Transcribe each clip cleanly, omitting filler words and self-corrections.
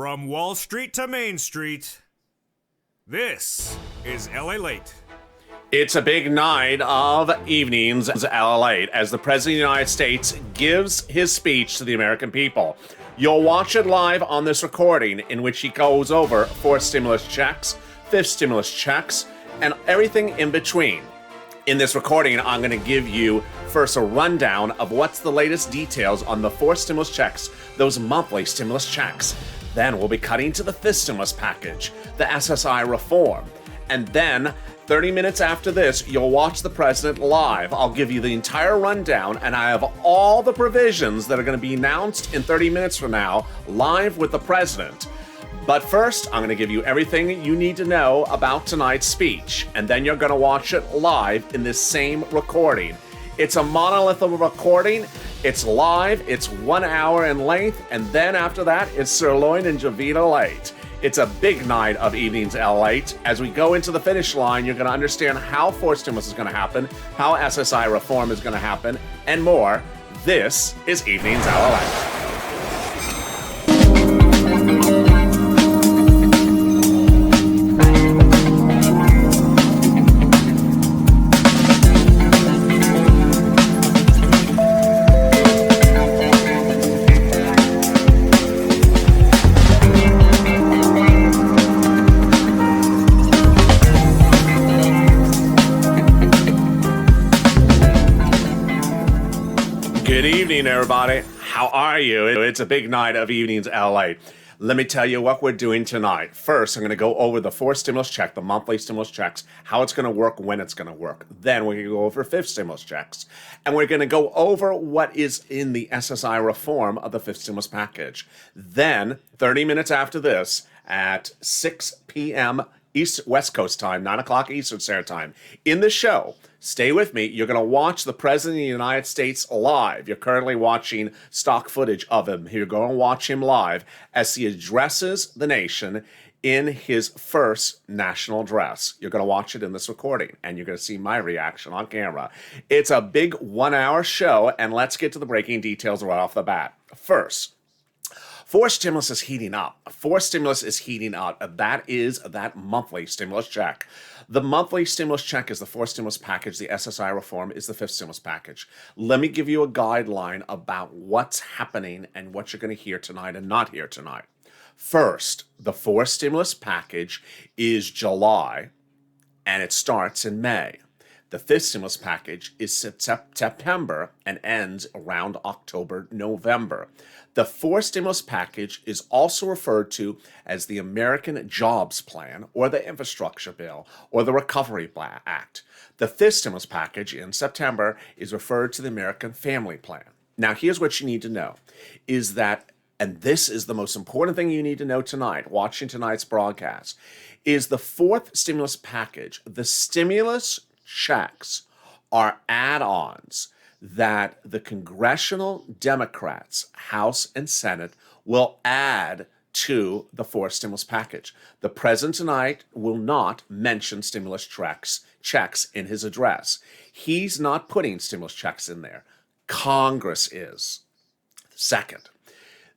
From Wall Street to Main Street, this is LALATE. It's a big night of evenings LALATE as the President of the United States gives his speech to the American people. You'll watch it live on this recording in which he goes over fourth stimulus checks, fifth stimulus checks, and everything in between. In this recording, I'm going to give you first a rundown of what's the latest details on the fourth stimulus checks, those monthly stimulus checks. Then we'll be cutting to the fifth stimulus package, the SSI reform. And then 30 minutes after this, you'll watch the president live. I'll give you the entire rundown, and I have all the provisions that are going to be announced in 30 minutes from now, live with the president. But first, I'm going to give you everything you need to know about tonight's speech, and then you're going to watch it live in this same recording. It's a monolith of a recording. It's live. It's 1 hour in length, and then after that, it's sirloin and Javita Late. It's a big night of evenings LALATE. As we go into the finish line, you're going to understand how fourth stimulus is going to happen, how SSI reform is going to happen, and more. This is Evenings LALATE. Good evening, everybody. How are you? It's a big night of evenings LA. Let me tell you what we're doing tonight. First, I'm going to go over the fourth stimulus check, the monthly stimulus checks, how it's going to work, when it's going to work. Then we're going to go over fifth stimulus checks. And we're going to go over what is in the SSI reform of the fifth stimulus package. Then, 30 minutes after this, at 6 p.m. West Coast time, 9 o'clock Eastern Standard Time, in the show, stay with me. You're going to watch the President of the United States live. You're currently watching stock footage of him. You're going to watch him live as he addresses the nation in his first national address. You're going to watch it in this recording, and you're going to see my reaction on camera. It's a big 1 hour show, and let's get to the breaking details right off the bat. First, fourth stimulus is heating up. Fourth stimulus is heating up. That is that monthly stimulus check. The monthly stimulus check is the fourth stimulus package. The SSI reform is the fifth stimulus package. Let me give you a guideline about what's happening and what you're going to hear tonight and not hear tonight. First, the fourth stimulus package is July, and it starts in May. The fifth stimulus package is September and ends around October, November. The fourth stimulus package is also referred to as the American Jobs Plan or the Infrastructure Bill or the Recovery Act. The fifth stimulus package in September is referred to the American Family Plan. Now, here's what you need to know is that, and this is the most important thing you need to know tonight, watching tonight's broadcast, is the fourth stimulus package, the stimulus checks are add-ons that the congressional Democrats, House and Senate, will add to the fourth stimulus package. The president tonight will not mention stimulus checks in his address. He's not putting stimulus checks in there. Congress is. Second,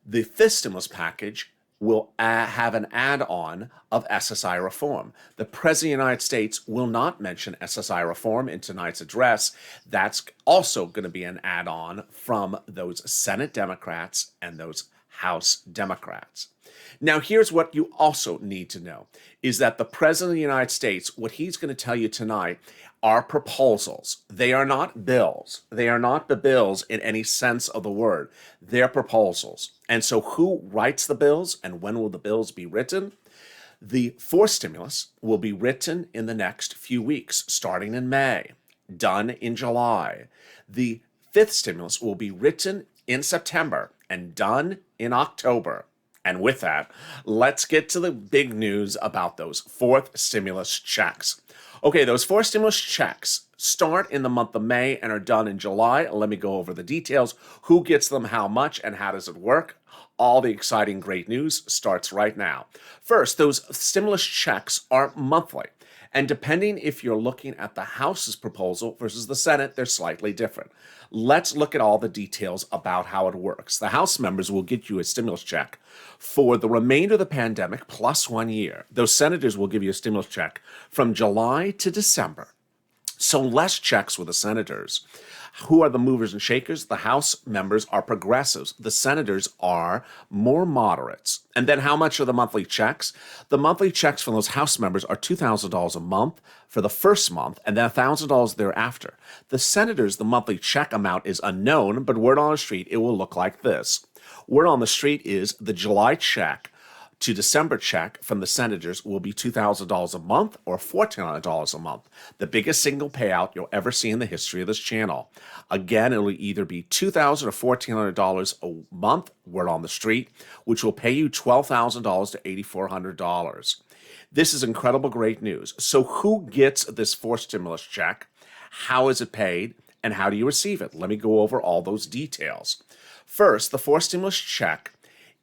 the fifth stimulus package will have an add-on of SSI reform. The President of the United States will not mention SSI reform in tonight's address. That's also going to be an add-on from those Senate Democrats and those House Democrats. Now, here's what you also need to know, is that the President of the United States, what he's going to tell you tonight are proposals. They are not bills. They are not the bills in any sense of the word. They're proposals. And so who writes the bills and when will the bills be written? The fourth stimulus will be written in the next few weeks, starting in May, done in July. The fifth stimulus will be written in September and done in October. And with that, let's get to the big news about those fourth stimulus checks. Okay, those four stimulus checks start in the month of May and are done in July. Let me go over the details. Who gets them, how much, and how does it work? All the exciting, great news starts right now. First, those stimulus checks are monthly. And depending if you're looking at the House's proposal versus the Senate, they're slightly different. Let's look at all the details about how it works. The House members will get you a stimulus check for the remainder of the pandemic plus 1 year. Those senators will give you a stimulus check from July to December. So less checks with the senators. Who are the movers and shakers? The House members are progressives. The senators are more moderates. And then how much are the monthly checks? The monthly checks from those House members are $2,000 a month for the first month and then $1,000 thereafter. The senators, the monthly check amount is unknown, but word on the street, it will look like this. Word on the street is the July check to December check from the senators will be $2,000 a month or $1,400 a month, the biggest single payout you'll ever see in the history of this channel. Again, it will either be $2,000 or $1,400 a month, word on the street, which will pay you $12,000 to $8,400. This is incredible, great news. So who gets this forced stimulus check? How is it paid? And how do you receive it? Let me go over all those details. First, the forced stimulus check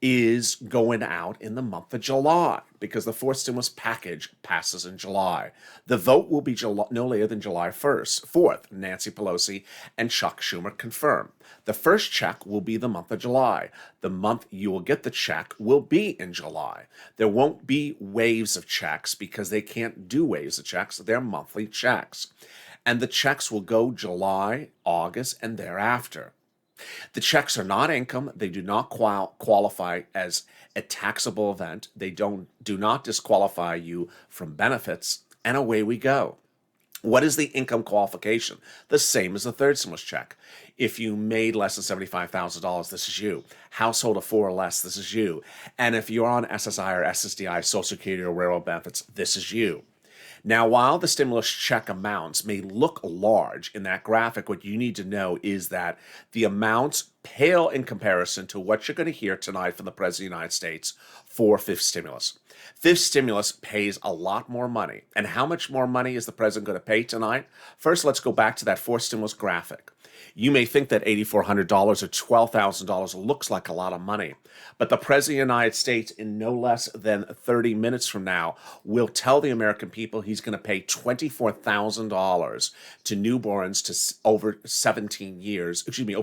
is going out in the month of July because the fourth stimulus package passes in July. The vote will be no later than July 1st. 4th, Nancy Pelosi and Chuck Schumer confirm. The first check will be the month of July. The month you will get the check will be in July. There won't be waves of checks because they can't do waves of checks. They're monthly checks. And the checks will go July, August, and thereafter. The checks are not income. They do not qualify as a taxable event. They do not disqualify you from benefits. And away we go. What is the income qualification? The same as the third stimulus check. If you made less than $75,000, this is you. Household of 4 or less, this is you. And if you're on SSI or SSDI, Social Security or railroad benefits, this is you. Now, while the stimulus check amounts may look large in that graphic, what you need to know is that the amounts pale in comparison to what you're going to hear tonight from the President of the United States for fifth stimulus. Fifth stimulus pays a lot more money. And how much more money is the President going to pay tonight? First, let's go back to that fourth stimulus graphic. You may think that $8,400 or $12,000 looks like a lot of money, but the President of the United States in no less than 30 minutes from now will tell the American people he's going to pay $24,000 to newborns to over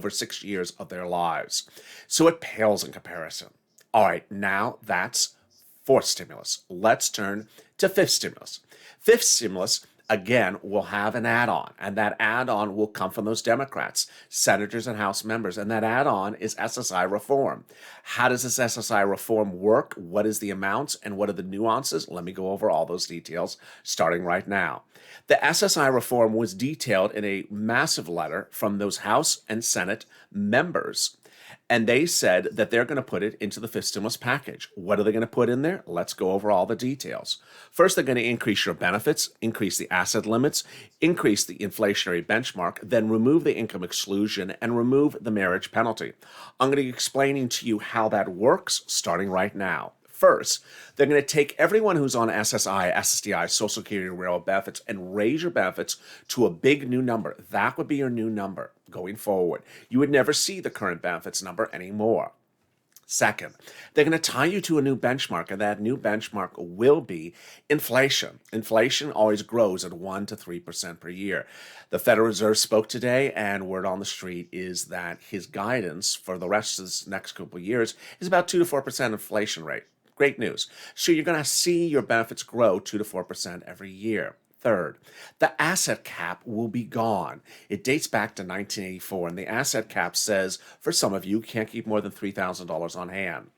6 years of their lives. So it pales in comparison. All right, now that's fourth stimulus. Let's turn to fifth stimulus. Fifth stimulus, again, will have an add-on, and that add-on will come from those Democrats, senators and House members, and that add-on is SSI reform. How does this SSI reform work? What is the amounts and what are the nuances? Let me go over all those details starting right now. The SSI reform was detailed in a massive letter from those House and Senate members. And they said that they're going to put it into the fifth stimulus package. What are they going to put in there? Let's go over all the details. First, they're going to increase your benefits, increase the asset limits, increase the inflationary benchmark, then remove the income exclusion and remove the marriage penalty. I'm going to be explaining to you how that works starting right now. First, they're going to take everyone who's on SSI, SSDI, Social Security, railroad benefits, and raise your benefits to a big new number. That would be your new number going forward. You would never see the current benefits number anymore. Second, they're going to tie you to a new benchmark, and that new benchmark will be inflation. Inflation always grows at 1 to 3% per year. The Federal Reserve spoke today, and word on the street is that his guidance for the rest of this next couple of years is about 2 to 4% inflation rate. Great news. So you're going to see your benefits grow 2 to 4% every year. Third, the asset cap will be gone. It dates back to 1984, and the asset cap says, for some of you, can't keep more than $3,000 on hand.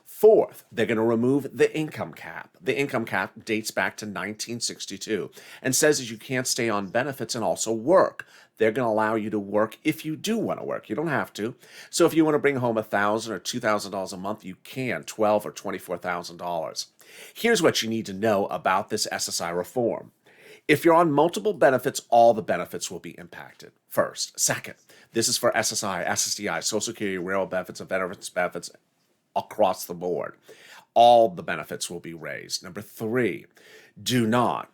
Fourth, they're going to remove the income cap. The income cap dates back to 1962 and says that you can't stay on benefits and also work. They're going to allow you to work if you do want to work. You don't have to. So if you want to bring home $1,000 or $2,000 a month, you can, $12,000 or $24,000. Here's what you need to know about this SSI reform. If you're on multiple benefits, all the benefits will be impacted. First. Second, this is for SSI, SSDI, Social Security, railroad benefits, and veterans benefits across the board. All the benefits will be raised. Number three, do not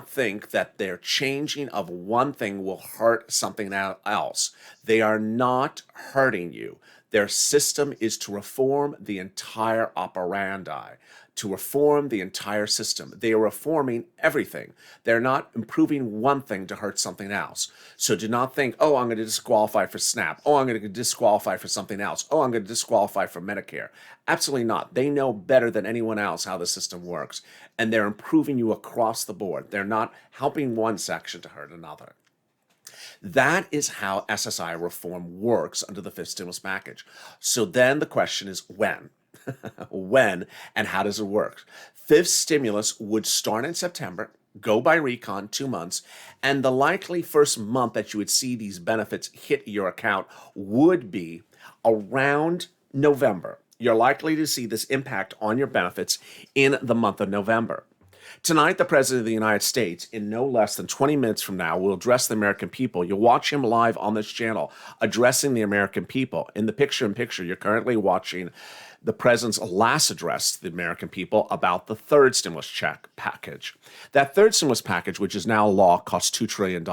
think that their changing of one thing will hurt something else. They are not hurting you. Their system is to reform the entire operandi, to reform the entire system. They are reforming everything. They're not improving one thing to hurt something else. So do not think, oh, I'm going to disqualify for SNAP. Oh, I'm going to disqualify for something else. Oh, I'm going to disqualify for Medicare. Absolutely not. They know better than anyone else how the system works. And they're improving you across the board. They're not helping one section to hurt another. That is how SSI reform works under the fifth stimulus package. So then the question is when? When and how does it work? Fifth stimulus would start in September, go by recon 2 months, and the likely first month that you would see these benefits hit your account would be around November. You're likely to see this impact on your benefits in the month of November. Tonight, the President of the United States, in no less than 20 minutes from now, will address the American people. You'll watch him live on this channel, addressing the American people. In the picture-in-picture, you're currently watching the President's last address to the American people about the third stimulus check package. That third stimulus package, which is now law, costs $2 trillion.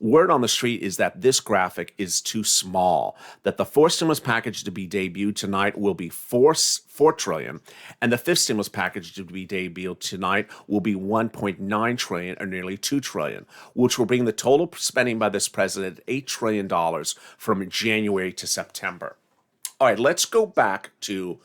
Word on the street is that this graphic is too small, that the fourth stimulus package to be debuted tonight will be $4 trillion, and the fifth stimulus package to be debuted tonight will be $1.9 trillion, or nearly $2 trillion, which will bring the total spending by this president $8 trillion from January to September. All right, let's go back to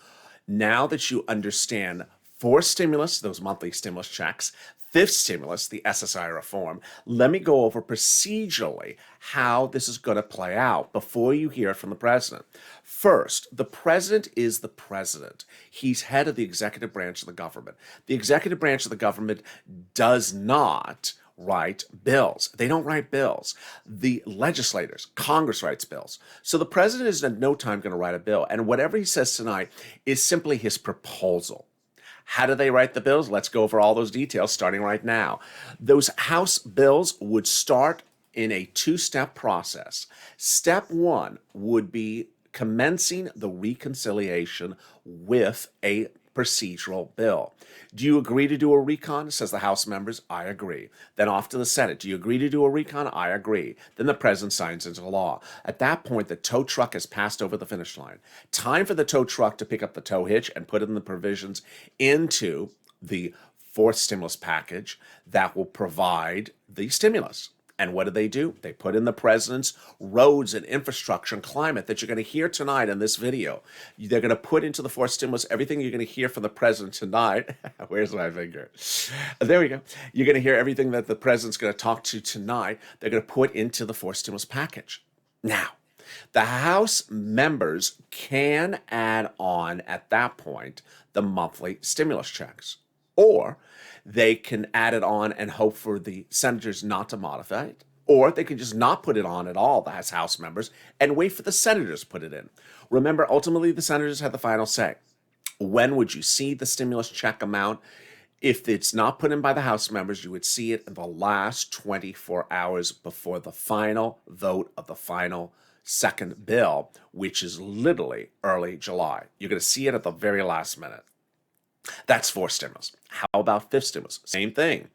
now that you understand fourth stimulus, those monthly stimulus checks, fifth stimulus, the SSI reform. Let me go over procedurally how this is going to play out before you hear it from the president. First, the president is the president. He's head of the executive branch of the government. The executive branch of the government does not write bills. They don't write bills. The legislators, Congress writes bills. So the president is at no time going to write a bill. And whatever he says tonight is simply his proposal. How do they write the bills? Let's go over all those details starting right now. Those House bills would start in a two-step process. Step one would be commencing the reconciliation with a procedural bill. Do you agree to do a recon? Says the House members. I agree. Then off to the Senate. Do you agree to do a recon? I agree. Then the president signs into law. At that point, the tow truck has passed over the finish line. Time for the tow truck to pick up the tow hitch and put in the provisions into the fourth stimulus package that will provide the stimulus. And what do? They put in the president's roads and infrastructure and climate that you're going to hear tonight in this video. They're going to put into the fourth stimulus everything you're going to hear from the president tonight. Where's my finger? There we go. You're going to hear everything that the president's going to talk to tonight. They're going to put into the fourth stimulus package. Now, the House members can add on at that point the monthly stimulus checks. Or they can add it on and hope for the senators not to modify it. Or they can just not put it on at all, as House members, and wait for the senators to put it in. Remember, ultimately, the senators have the final say. When would you see the stimulus check amount? If it's not put in by the House members, you would see it in the last 24 hours before the final vote of the final second bill, which is literally early July. You're going to see it at the very last minute. That's fourth stimulus. How about fifth stimulus? Same thing.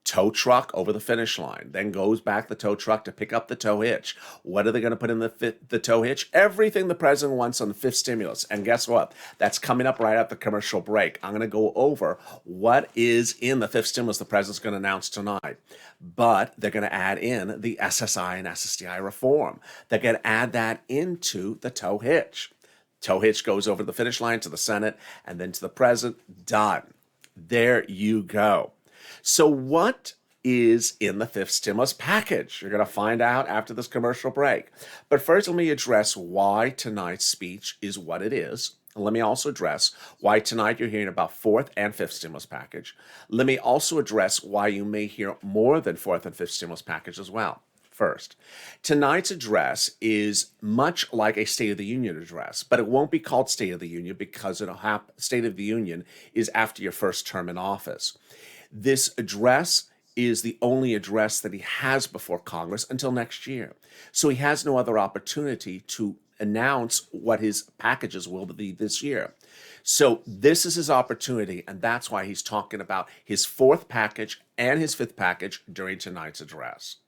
Tow truck over the finish line. Then goes back the tow truck to pick up the tow hitch. What are they going to put in the tow hitch? Everything the president wants on the fifth stimulus. And guess what? That's coming up right after the commercial break. I'm going to go over what is in the fifth stimulus the president's going to announce tonight. But they're going to add in the SSI and SSDI reform. They're going to add that into the tow hitch. Tow hitch goes over the finish line to the Senate and then to the president. Done. There you go. So what is in the fifth stimulus package? You're going to find out after this commercial break. But first, let me address why tonight's speech is what it is. And let me also address why tonight you're hearing about fourth and fifth stimulus package. Let me also address why you may hear more than fourth and fifth stimulus package as well. First, tonight's address is much like a State of the Union address, but it won't be called State of the Union because State of the Union is after your first term in office. This address is the only address that he has before Congress until next year. So he has no other opportunity to announce what his packages will be this year. So this is his opportunity, and that's why he's talking about his fourth package and his fifth package during tonight's address.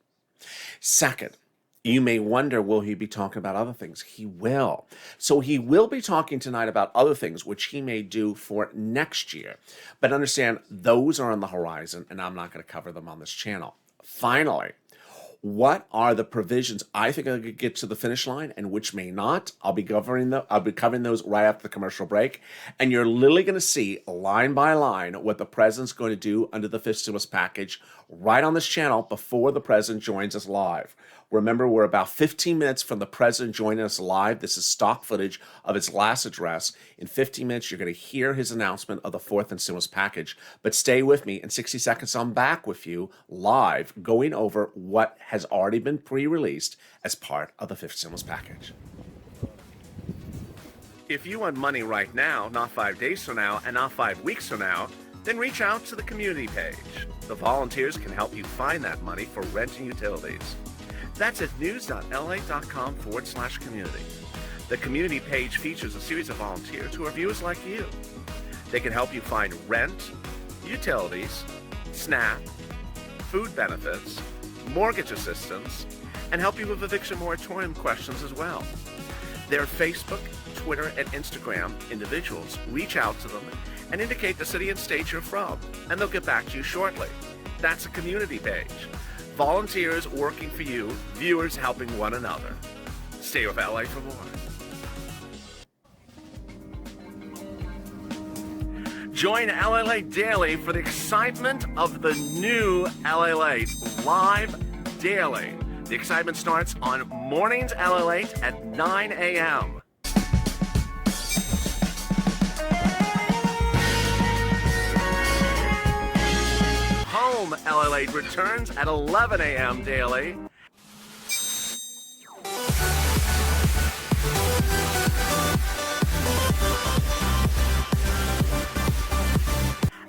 Second, You may wonder, will he be talking about other things? He will. So he will be talking tonight about other things, which he may do for next year. But understand, those are on the horizon, and I'm not going to cover them on this channel. Finally, what are the provisions I think I could get to the finish line and which may not? I'll be covering those right after the commercial break. And you're literally going to see line by line what the president's going to do under the fifth stimulus package right on this channel before the president joins us live. Remember, we're about 15 minutes from the president joining us live. This is stock footage of his last address. In 15 minutes, you're going to hear his announcement of the fourth and stimulus package. But stay with me. In 60 seconds, I'm back with you live, going over what has already been pre-released as part of the fifth stimulus package. If you want money right now, not 5 days from now, and not 5 weeks from now, then reach out to the community page. The volunteers can help you find that money for rent and utilities. That's at news.la.com/community. The community page features a series of volunteers who are viewers like you. They can help you find rent, utilities, SNAP, food benefits, mortgage assistance, and help you with eviction moratorium questions as well. Their Facebook, Twitter, and Instagram individuals reach out to them and indicate the city and state you're from, and they'll get back to you shortly. That's a community page. Volunteers working for you, viewers helping one another. Stay with LA for more. Join LALATE Daily for the excitement of the new LALATE live daily. The excitement starts on mornings LALATE at 9 a.m. Home LALATE returns at 11 a.m. daily.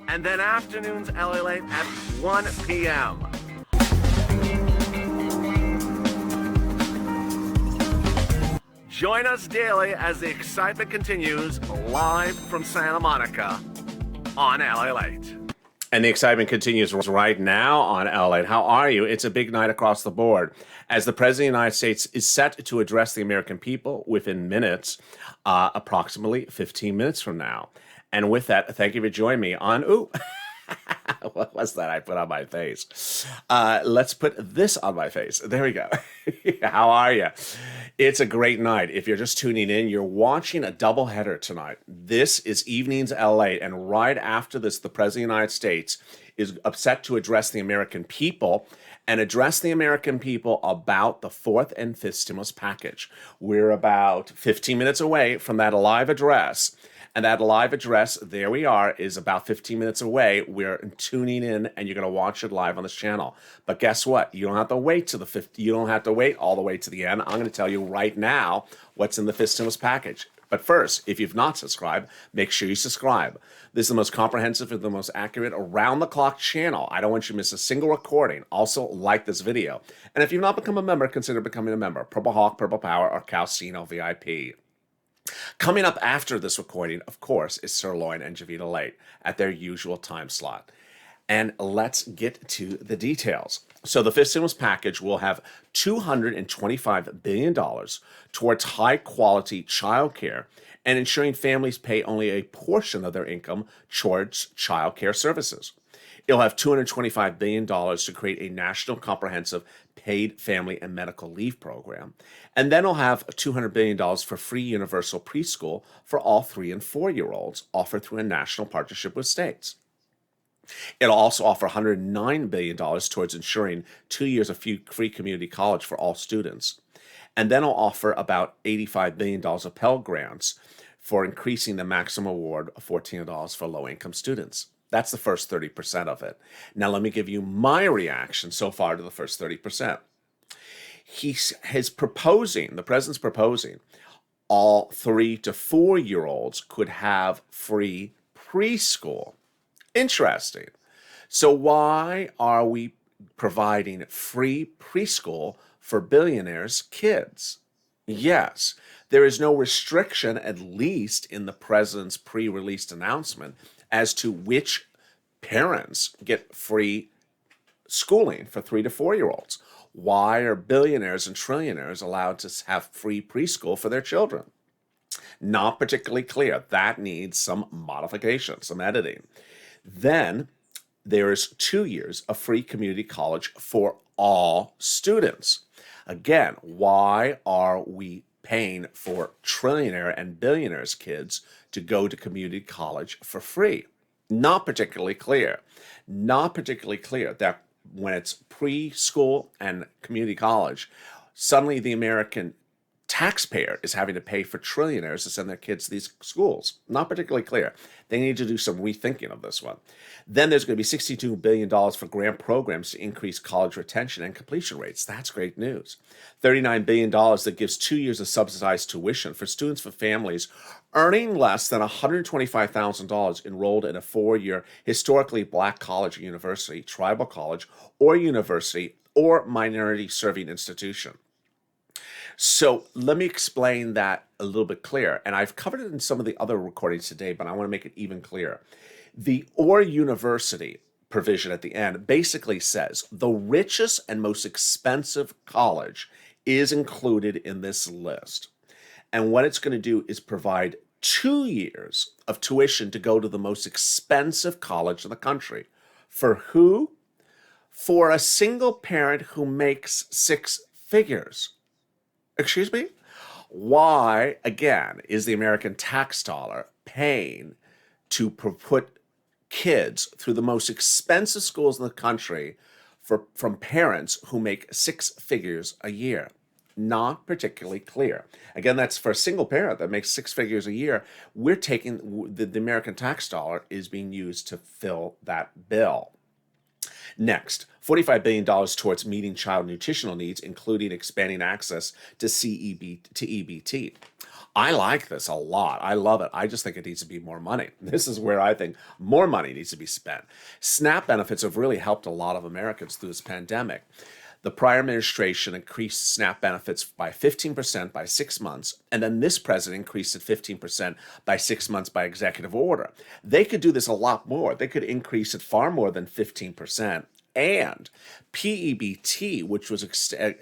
And then afternoons LALATE at 1 p.m. Join us daily as the excitement continues live from Santa Monica on LALATE. And the excitement continues right now on LALATE. How are you? It's a big night across the board as the President of the United States is set to address the American people within minutes, approximately 15 minutes from now. And with that, thank you for joining me on, what was that I put on my face? Let's put this on my face. There we go. How are you? It's a great night. If you're just tuning in, you're watching a doubleheader tonight. This is Evenings LA, and right after this, the President of the United States is upset to address the American people and address the American people about the fourth and fifth stimulus package. We're about 15 minutes away from that live address. And that live address, there we are, is about 15 minutes away. We're tuning in, and you're going to watch it live on this channel. But guess what? You don't have to wait to the fifth. You don't have to wait all the way to the end. I'm going to tell you right now what's in the fifth stimulus package. But first, if you've not subscribed, make sure you subscribe. This is the most comprehensive and the most accurate around-the-clock channel. I don't want you to miss a single recording. Also, like this video. And if you've not become a member, consider becoming a member. Purple Hawk, Purple Power, or Calcino VIP. Coming up after this recording, of course, is Sirloin and Javita Late at their usual time slot. And let's get to the details. So the fifth stimulus package will have $225 billion towards high-quality child care and ensuring families pay only a portion of their income towards child care services. It'll have $225 billion to create a national comprehensive paid family and medical leave program. And then it'll have $200 billion for free universal preschool for all 3- and 4-year-olds offered through a national partnership with states. It'll also offer $109 billion towards ensuring 2 years of free community college for all students. And then it'll offer about $85 billion of Pell Grants for increasing the maximum award of $14 for low-income students. That's the first 30% of it. Now, let me give you my reaction so far to the first 30%. The president's proposing all 3- to 4-year-olds could have free preschool. Interesting. So why are we providing free preschool for billionaires' kids? Yes, there is no restriction, at least in the president's pre-released announcement, as to which parents get free schooling for 3- to 4-year-olds. Why are billionaires and trillionaires allowed to have free preschool for their children? Not particularly clear. That needs some modification, some editing. Then there is 2 years of free community college for all students. Again, why are we paying for trillionaire and billionaires' kids to go to community college for free? Not particularly clear. Not particularly clear that when it's preschool and community college, suddenly the American taxpayer is having to pay for trillionaires to send their kids to these schools. Not particularly clear. They need to do some rethinking of this one. Then there's going to be $62 billion for grant programs to increase college retention and completion rates. That's great news. $39 billion that gives 2 years of subsidized tuition for students for families earning less than $125,000 enrolled in a 4-year historically black college or university, tribal college or university, or minority serving institution. So let me explain that a little bit clearer. And I've covered it in some of the other recordings today, but I want to make it even clearer. The or university provision at the end basically says the richest and most expensive college is included in this list. And what it's going to do is provide 2 years of tuition to go to the most expensive college in the country. For who? For a single parent who makes 6 figures. Excuse me? Why, again, is the American tax dollar paying to put kids through the most expensive schools in the country from parents who make 6 figures a year? Not particularly clear. Again, that's for a single parent that makes 6 figures a year. We're taking the American tax dollar is being used to fill that bill. Next, $45 billion towards meeting child nutritional needs, including expanding access to EBT. I like this a lot. I love it. I just think it needs to be more money. This is where I think more money needs to be spent. SNAP benefits have really helped a lot of Americans through this pandemic. The prior administration increased SNAP benefits by 15% by 6 months, and then this president increased it 15% by 6 months by executive order. They could do this a lot more. They could increase it far more than 15%. And PEBT, which was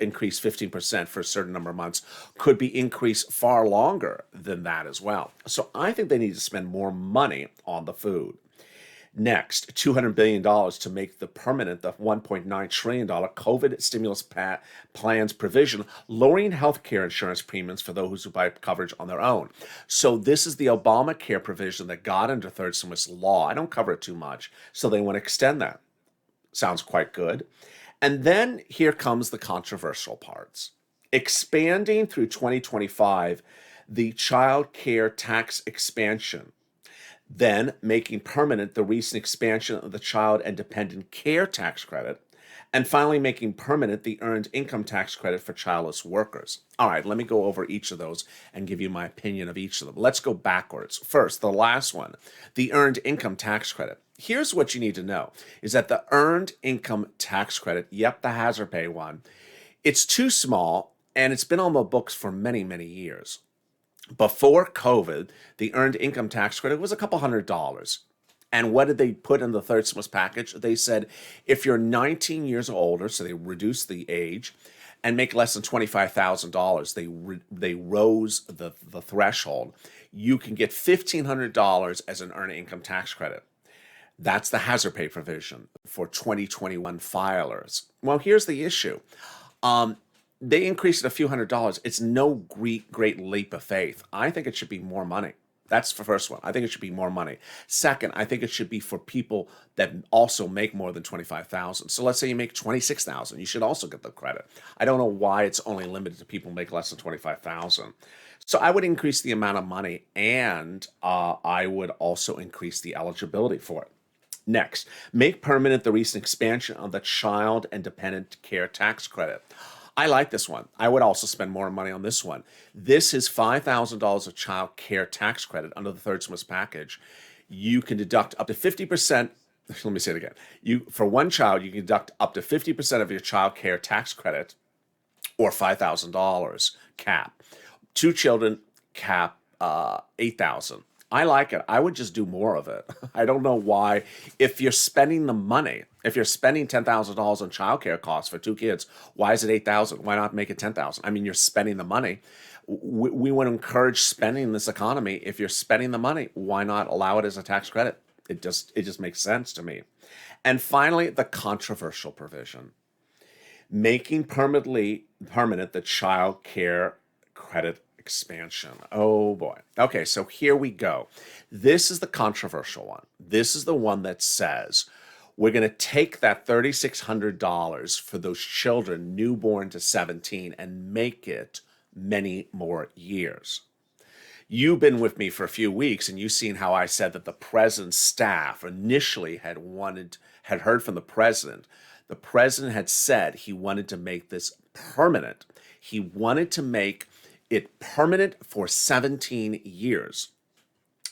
increased 15% for a certain number of months, could be increased far longer than that as well. So I think they need to spend more money on the food. Next, $200 billion to make the permanent, the $1.9 trillion COVID stimulus plans provision, lowering health care insurance premiums for those who buy coverage on their own. So this is the Obamacare provision that got into third stimulus law. I don't cover it too much, so they want to extend that. Sounds quite good. And then here comes the controversial parts. Expanding through 2025, the child care tax expansion. Then making permanent the recent expansion of the child and dependent care tax credit, and finally making permanent the earned income tax credit for childless workers. All right, let me go over each of those and give you my opinion of each of them. Let's go backwards. First, the last one, the earned income tax credit. Here's what you need to know, is that the earned income tax credit, yep, the hazard pay one, it's too small, and it's been on the books for many, many years. Before COVID, the earned income tax credit was a couple $100. And what did they put in the third stimulus package? They said, if you're 19 years or older, so they reduced the age, and make less than $25,000, they rose the threshold, you can get $1,500 as an earned income tax credit. That's the hazard pay provision for 2021 filers. Well, here's the issue. They increased it a few $100s. It's no great leap of faith. I think it should be more money. That's the first one. I think it should be more money. Second, I think it should be for people that also make more than $25,000. So let's say you make $26,000, you should also get the credit. I don't know why it's only limited to people who make less than $25,000. So I would increase the amount of money, and I would also increase the eligibility for it. Next, make permanent the recent expansion of the child and dependent care tax credit. I like this one. I would also spend more money on this one. This is $5,000 of child care tax credit under the third stimulus package. You can deduct up to 50%. Let me say it again. For one child, you can deduct up to 50% of your child care tax credit, or $5,000 cap. 2 children, cap $8,000. I like it. I would just do more of it. I don't know why. If you're spending the money, if you're spending $10,000 on childcare costs for 2 kids, why is it 8,000? Why not make it 10,000? I mean, you're spending the money. We want to encourage spending in this economy. If you're spending the money, why not allow it as a tax credit? It just makes sense to me. And finally, the controversial provision, making permanent the child care credit expansion. Oh boy. Okay, so here we go. This is the controversial one. This is the one that says we're going to take that $3,600 for those children newborn to 17 and make it many more years. You've been with me for a few weeks, and you've seen how I said that the president's staff initially had heard from the president. The president had said he wanted to make this permanent. He wanted to make it permanent for 17 years,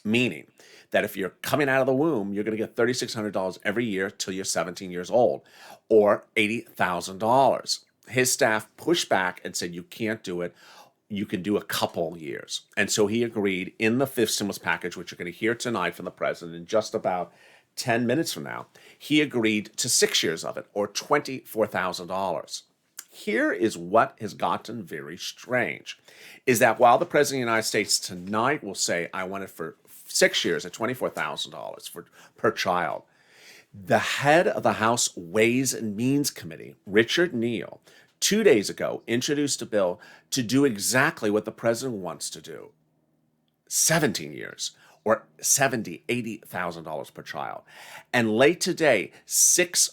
meaning that if you're coming out of the womb, you're going to get $3,600 every year till you're 17 years old, or $80,000. His staff pushed back and said, you can't do it. You can do a couple years. And so he agreed in the fifth stimulus package, which you're going to hear tonight from the president in just about 10 minutes from now. He agreed to 6 years of it, or $24,000. Here is what has gotten very strange, is that while the president of the United States tonight will say, I want it for 6 years at $24,000 per child, the head of the House Ways and Means Committee, Richard Neal, 2 days ago introduced a bill to do exactly what the president wants to do. 17 years, or $80,000 per child. And late today, 6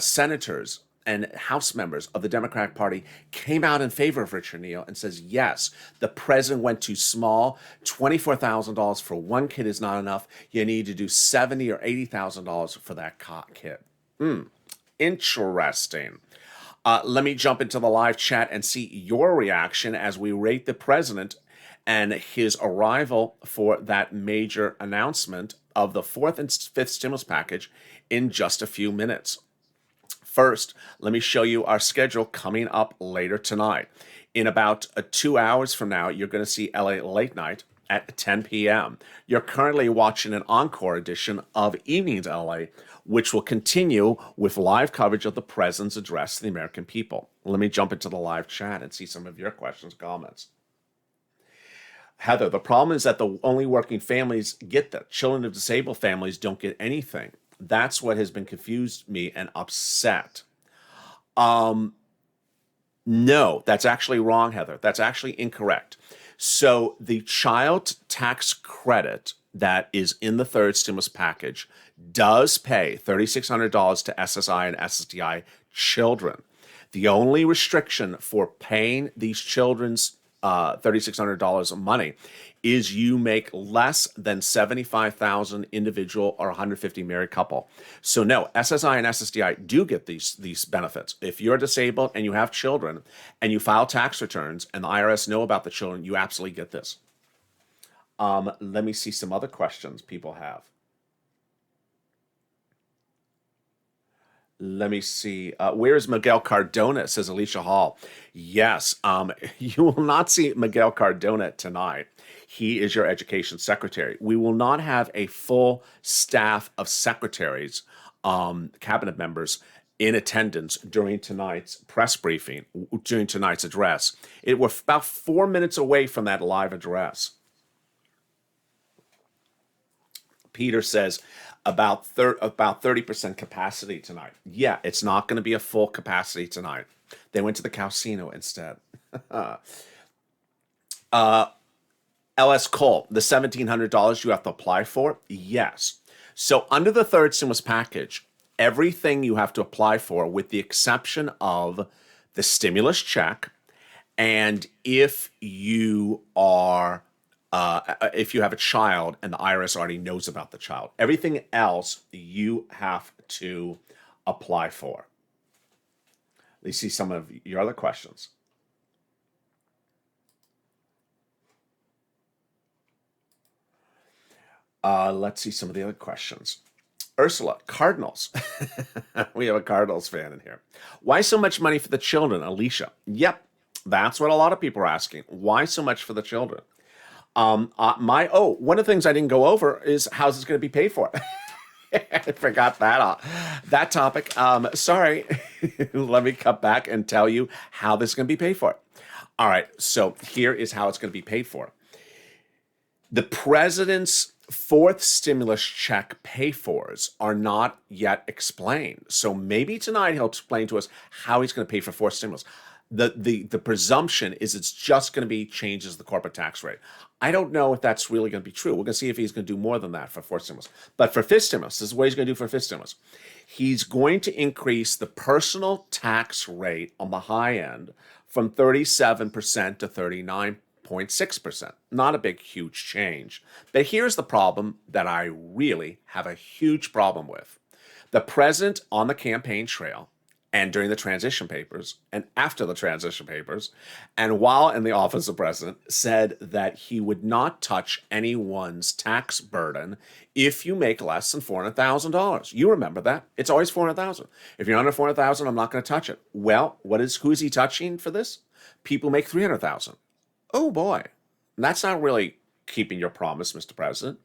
senators and House members of the Democratic Party came out in favor of Richard Neal and says, yes, the president went too small. $24,000 for one kid is not enough. You need to do $70,000 or $80,000 for that kid. Interesting. Let me jump into the live chat and see your reaction as we rate the president and his arrival for that major announcement of the fourth and fifth stimulus package in just a few minutes. First, let me show you our schedule coming up later tonight. In about 2 hours from now, you're going to see LA Late Night at 10 p.m. You're currently watching an encore edition of Evenings LA, which will continue with live coverage of the president's address to the American people. Let me jump into the live chat and see some of your questions and comments. Heather, the problem is that the only working families get that. Children of disabled families don't get anything. That's what has been confused me and upset. No, that's actually wrong, Heather. That's actually incorrect. So the child tax credit that is in the third stimulus package does pay $3,600 to SSI and SSDI children. The only restriction for paying these children's $3,600 of money is you make less than $75,000 individual or 150 married couple. So no, SSI and SSDI do get these benefits. If you're disabled and you have children and you file tax returns and the IRS know about the children, you absolutely get this. Let me see some other questions people have. Let me see. Where is Miguel Cardona, says Alicia Hall. Yes, you will not see Miguel Cardona tonight. He is your education secretary. We will not have a full staff of secretaries, cabinet members, in attendance during tonight's press briefing, during tonight's address. We're about 4 minutes away from that live address. Peter says about 30% capacity tonight. Yeah, it's not going to be a full capacity tonight. They went to the casino instead. LS Cole, the $1,700 you have to apply for? Yes. So under the third stimulus package, everything you have to apply for, with the exception of the stimulus check, and if you are if you have a child and the IRS already knows about the child. Everything else you have to apply for. Let's see some of your other questions. Let's see some of the other questions. Ursula, Cardinals. We have a Cardinals fan in here. Why so much money for the children, Alicia? Yep, that's what a lot of people are asking. Why so much for the children? One of the things I didn't go over is how's this going to be paid for? I forgot that topic. Sorry. Let me cut back and tell you how this is going to be paid for. All right. So here is how it's going to be paid for. The president's fourth stimulus check pay-fors are not yet explained. So maybe tonight he'll explain to us how he's going to pay for fourth stimulus. The presumption is it's just going to be changes the corporate tax rate. I don't know if that's really going to be true. We're going to see if he's going to do more than that for fourth stimulus. But for fifth stimulus, this is what he's going to do for fifth stimulus. He's going to increase the personal tax rate on the high end from 37% to 39.6%. Not a big, huge change. But here's the problem that I really have a huge problem with. The president on the campaign trail and during the transition papers and after the transition papers and while in the office of president said that he would not touch anyone's tax burden if you make less than $400,000. You remember that. It's always $400,000. If you're under $400,000, I'm not going to touch it. Well, who is he touching for this? People make $300,000. Oh boy. That's not really keeping your promise, Mr. President.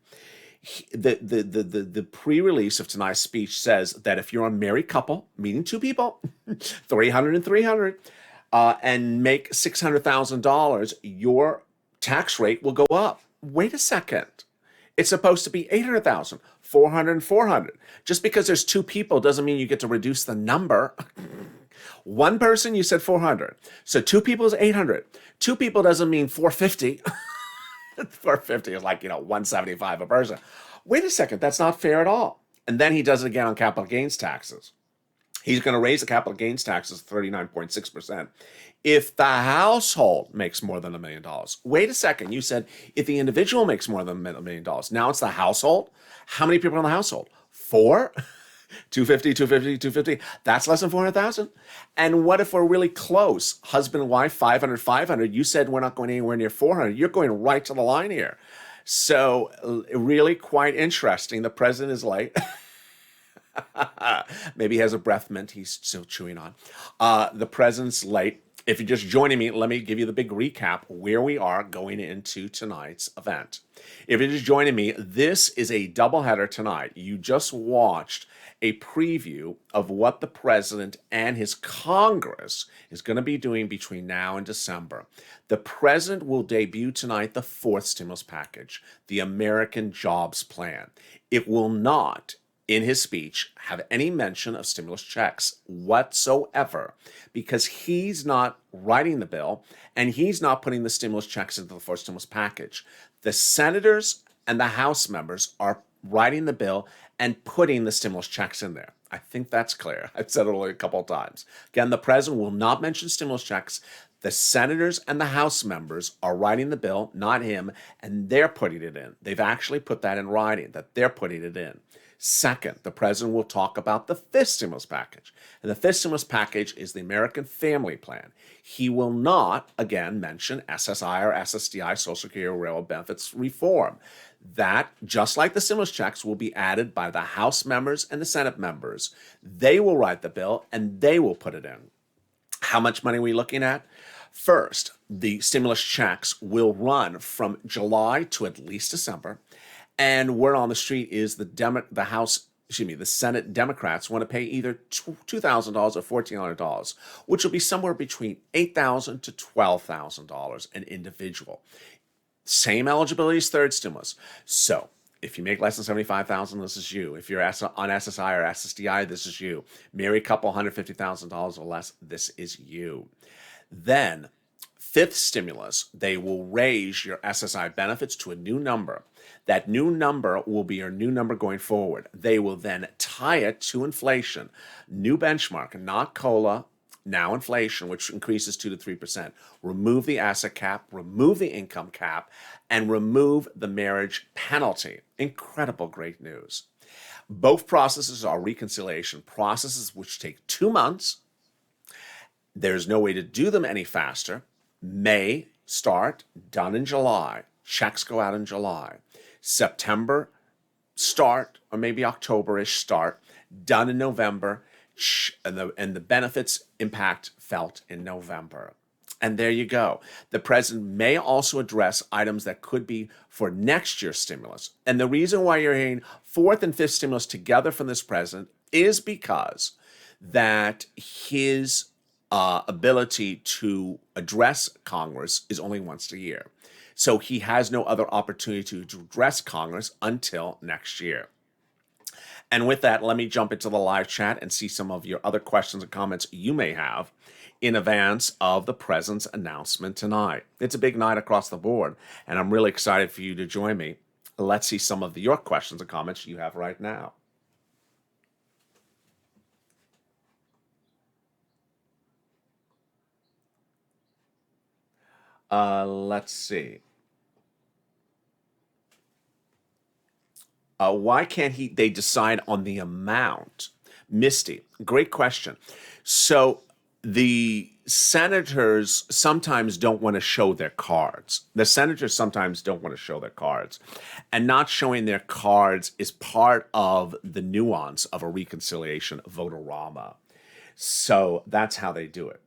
The pre-release of tonight's speech says that if you're a married couple, meaning two people, 300 and 300, and make $600,000, your tax rate will go up. Wait a second. It's supposed to be 800,000, 400 and 400. Just because there's two people doesn't mean you get to reduce the number. One person, you said 400. So two people is 800. Two people doesn't mean 450. 450 is like, 175 a person. Wait a second, that's not fair at all. And then he does it again on capital gains taxes. He's going to raise the capital gains taxes 39.6% if the household makes more than $1 million. Wait a second, you said if the individual makes more than $1 million. Now it's the household. How many people in the household? 4? 250, 250, 250. That's less than 400,000. And what if we're really close? Husband and wife, 500, 500. You said we're not going anywhere near 400. You're going right to the line here. So really quite interesting. The president is late. Maybe he has a breath mint he's still chewing on. The president's late. If you're just joining me, let me give you the big recap where we are going into tonight's event. If you're just joining me, this is a doubleheader tonight. You just watched a preview of what the president and his Congress is going to be doing between now and December. The president will debut tonight the fourth stimulus package, the American Jobs Plan. It will not, in his speech, have any mention of stimulus checks whatsoever because he's not writing the bill and he's not putting the stimulus checks into the fourth stimulus package. The senators and the House members are writing the bill and putting the stimulus checks in there. I think that's clear. I've said it only a couple of times. Again, the president will not mention stimulus checks. The senators and the House members are writing the bill, not him, and they're putting it in. They've actually put that in writing, that they're putting it in. Second, the president will talk about the fifth stimulus package. And the fifth stimulus package is the American Family Plan. He will not, again, mention SSI or SSDI, Social Security Railroad Benefits Reform. That, just like the stimulus checks, will be added by the House members and the Senate members. They will write the bill and they will put it in. How much money are we looking at? First, the stimulus checks will run from July to at least December. And word on the street is the Senate Democrats want to pay either $2,000 or $1,400, which will be somewhere between $8,000 to $12,000 an individual. Same eligibility as third stimulus. So if you make less than $75,000, this is you. If you're on SSI or SSDI, this is you. Married couple, $150,000 or less, this is you. Then, fifth stimulus, they will raise your SSI benefits to a new number. That new number will be your new number going forward. They will then tie it to inflation. New benchmark, not COLA, now inflation, which increases 2 to 3%. Remove the asset cap, remove the income cap, and remove the marriage penalty. Incredible, great news. Both processes are reconciliation processes which take 2 months. There's no way to do them any faster. May start, done in July. Checks go out in July. September start, or maybe October-ish start, done in November, and the benefits impact felt in November. And there you go. The president may also address items that could be for next year's stimulus. And the reason why you're hearing fourth and fifth stimulus together from this president is because that his ability to address Congress is only once a year. So he has no other opportunity to address Congress until next year. And with that, let me jump into the live chat and see some of your other questions and comments you may have in advance of the president's announcement tonight. It's a big night across the board, and I'm really excited for you to join me. Let's see some of your questions and comments you have right now. Let's see. Why can't they decide on the amount? Misty, great question. So the senators sometimes don't want to show their cards. The senators sometimes don't want to show their cards. And not showing their cards is part of the nuance of a reconciliation vote-a-rama. So that's how they do it.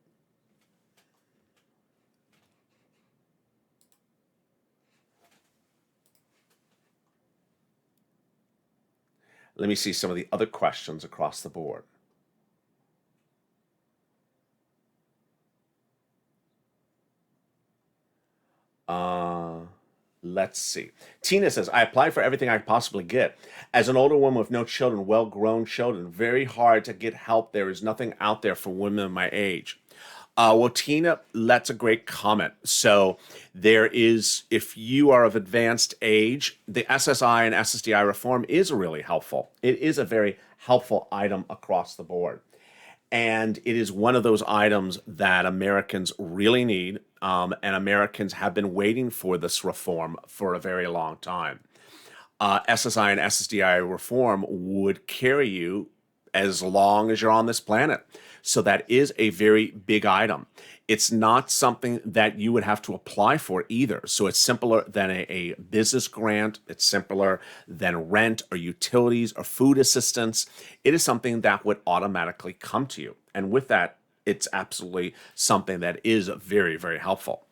Let me see some of the other questions across the board. Let's see. Tina says, I apply for everything I possibly get. As an older woman with no children, well-grown children, very hard to get help. There is nothing out there for women my age. Well, Tina, that's a great comment. So there is, if you are of advanced age, the SSI and SSDI reform is really helpful. It is a very helpful item across the board. And it is one of those items that Americans really need, and Americans have been waiting for this reform for a very long time. SSI and SSDI reform would carry you as long as you're on this planet. So that is a very big item. It's not something that you would have to apply for either. So it's simpler than a business grant. It's simpler than rent or utilities or food assistance. It is something that would automatically come to you. And with that, it's absolutely something that is very, very helpful.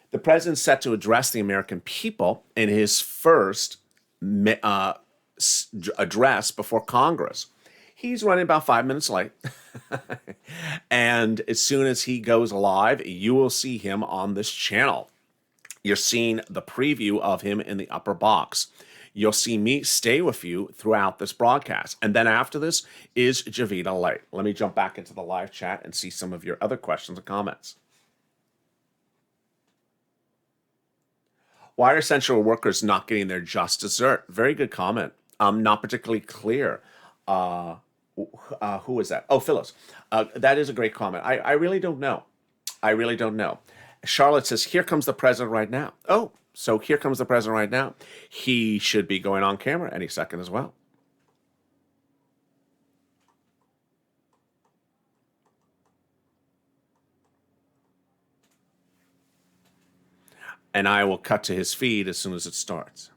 The president's set to address the American people in his first address before Congress. He's running about 5 minutes late. And as soon as he goes live, you will see him on this channel. You're seeing the preview of him in the upper box. You'll see me stay with you throughout this broadcast. And then after this is Javita Light. Let me jump back into the live chat and see some of your other questions and comments. Why are essential workers not getting their just dessert? Very good comment. Not particularly clear. Who is that? Oh, Phyllis. That is a great comment. I really don't know. I really don't know. Charlotte says, here comes the president right now. Oh, so here comes the president right now. He should be going on camera any second as well. And I will cut to his feed as soon as it starts.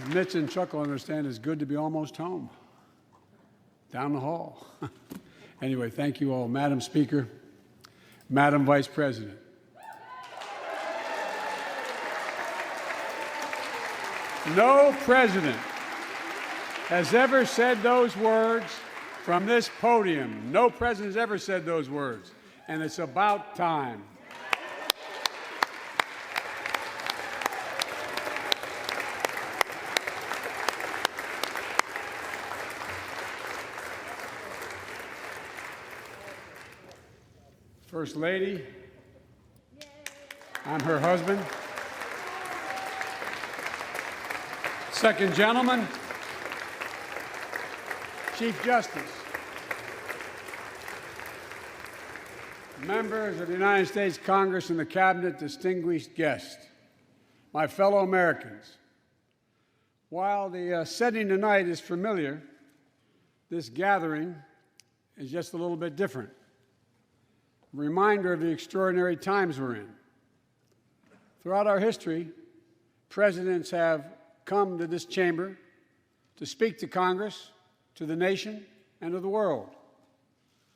Mitch and Chuck will understand it's good to be almost home. Down the hall. Anyway, thank you all. Madam Speaker, Madam Vice President. No president has ever said those words from this podium. No president has ever said those words. And it's about time. First Lady, I'm her husband. Second gentleman, Chief Justice, members of the United States Congress and the Cabinet, distinguished guests, my fellow Americans. While the setting tonight is familiar, this gathering is just a little bit different. A reminder of the extraordinary times we're in. Throughout our history, presidents have come to this chamber to speak to Congress, to the nation, and to the world,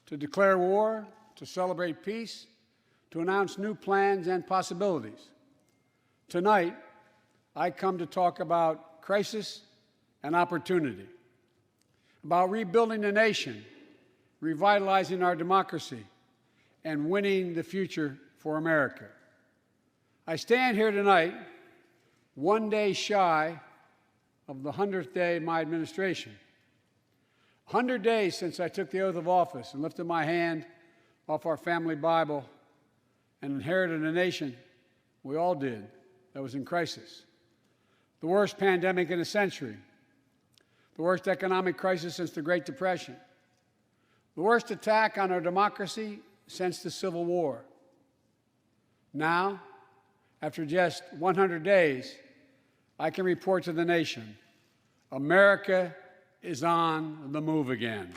to declare war, to celebrate peace, to announce new plans and possibilities. Tonight, I come to talk about crisis and opportunity, about rebuilding the nation, revitalizing our democracy, and winning the future for America. I stand here tonight, one day shy of the 100th day of my administration. 100 days since I took the oath of office and lifted my hand off our family Bible and inherited a nation, we all did, that was in crisis. The worst pandemic in a century, the worst economic crisis since the Great Depression, the worst attack on our democracy since the Civil War. Now, after just 100 days, I can report to the nation, America is on the move again.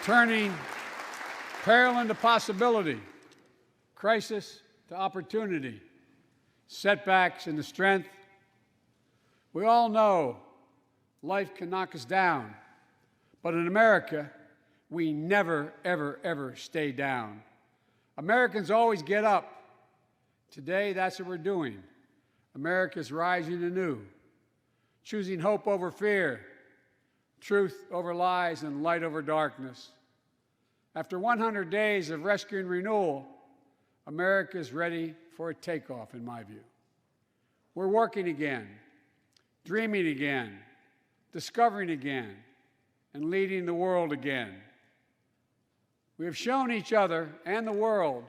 Turning peril into possibility, crisis to opportunity, setbacks into strength. We all know life can knock us down, but in America, we never, ever, ever stay down. Americans always get up. Today, that's what we're doing. America's rising anew, choosing hope over fear, truth over lies, and light over darkness. After 100 days of rescue and renewal, America is ready for a takeoff, in my view. We're working again, dreaming again, discovering again, and leading the world again. We have shown each other and the world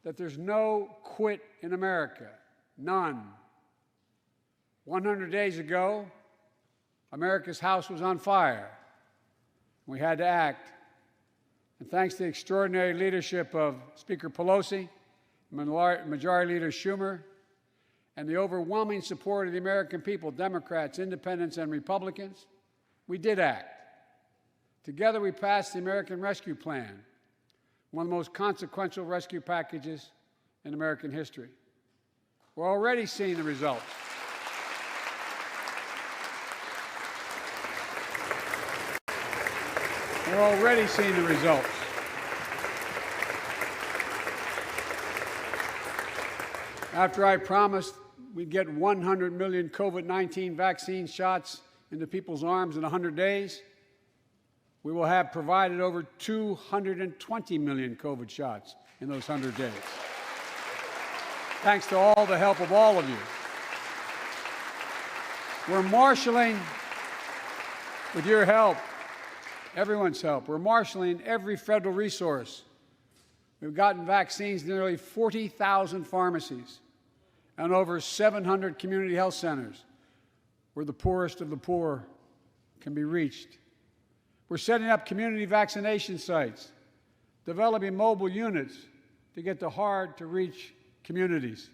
that there's no quit in America, none. 100 days ago, America's house was on fire. We had to act. And thanks to the extraordinary leadership of Speaker Pelosi, Majority Leader Schumer, and the overwhelming support of the American people, Democrats, Independents, and Republicans, we did act. Together, we passed the American Rescue Plan, one of the most consequential rescue packages in American history. We're already seeing the results. We're already seeing the results. After I promised we'd get 100 million COVID-19 vaccine shots into people's arms in 100 days, we will have provided over 220 million COVID shots in those 100 days. Thanks to all the help of all of you. We're marshaling, with your help, everyone's help, we're marshaling every federal resource. We've gotten vaccines to nearly 40,000 pharmacies and over 700 community health centers where the poorest of the poor can be reached. We're setting up community vaccination sites, developing mobile units to get to hard-to-reach communities.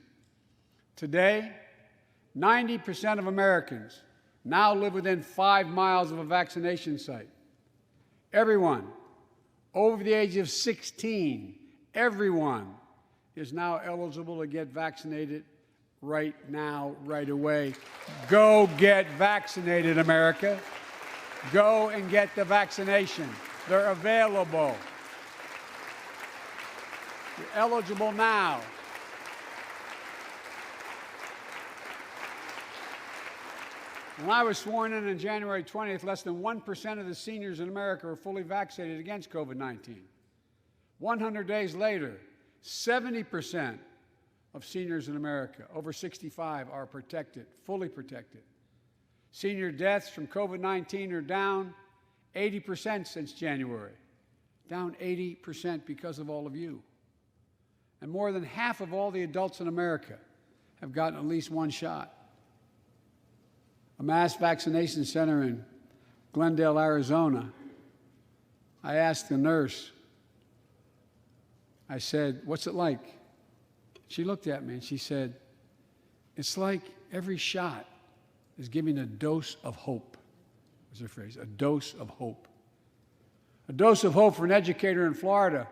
Today, 90% of Americans now live within 5 miles of a vaccination site. Everyone over the age of 16, everyone is now eligible to get vaccinated right now, right away. Go get vaccinated, America. Go and get the vaccination. They're available. You're eligible now. When I was sworn in on January 20th, less than 1% of the seniors in America were fully vaccinated against COVID-19. 100 days later, 70% of seniors in America over 65 are protected, fully protected. Senior deaths from COVID-19 are down 80% since January. down 80% because of all of you. And more than half of all the adults in America have gotten at least one shot. A mass vaccination center in Glendale, Arizona, I asked the nurse, I said, "What's it like?" She looked at me and she said, "It's like every shot is giving a dose of hope," was her phrase, a dose of hope. A dose of hope for an educator in Florida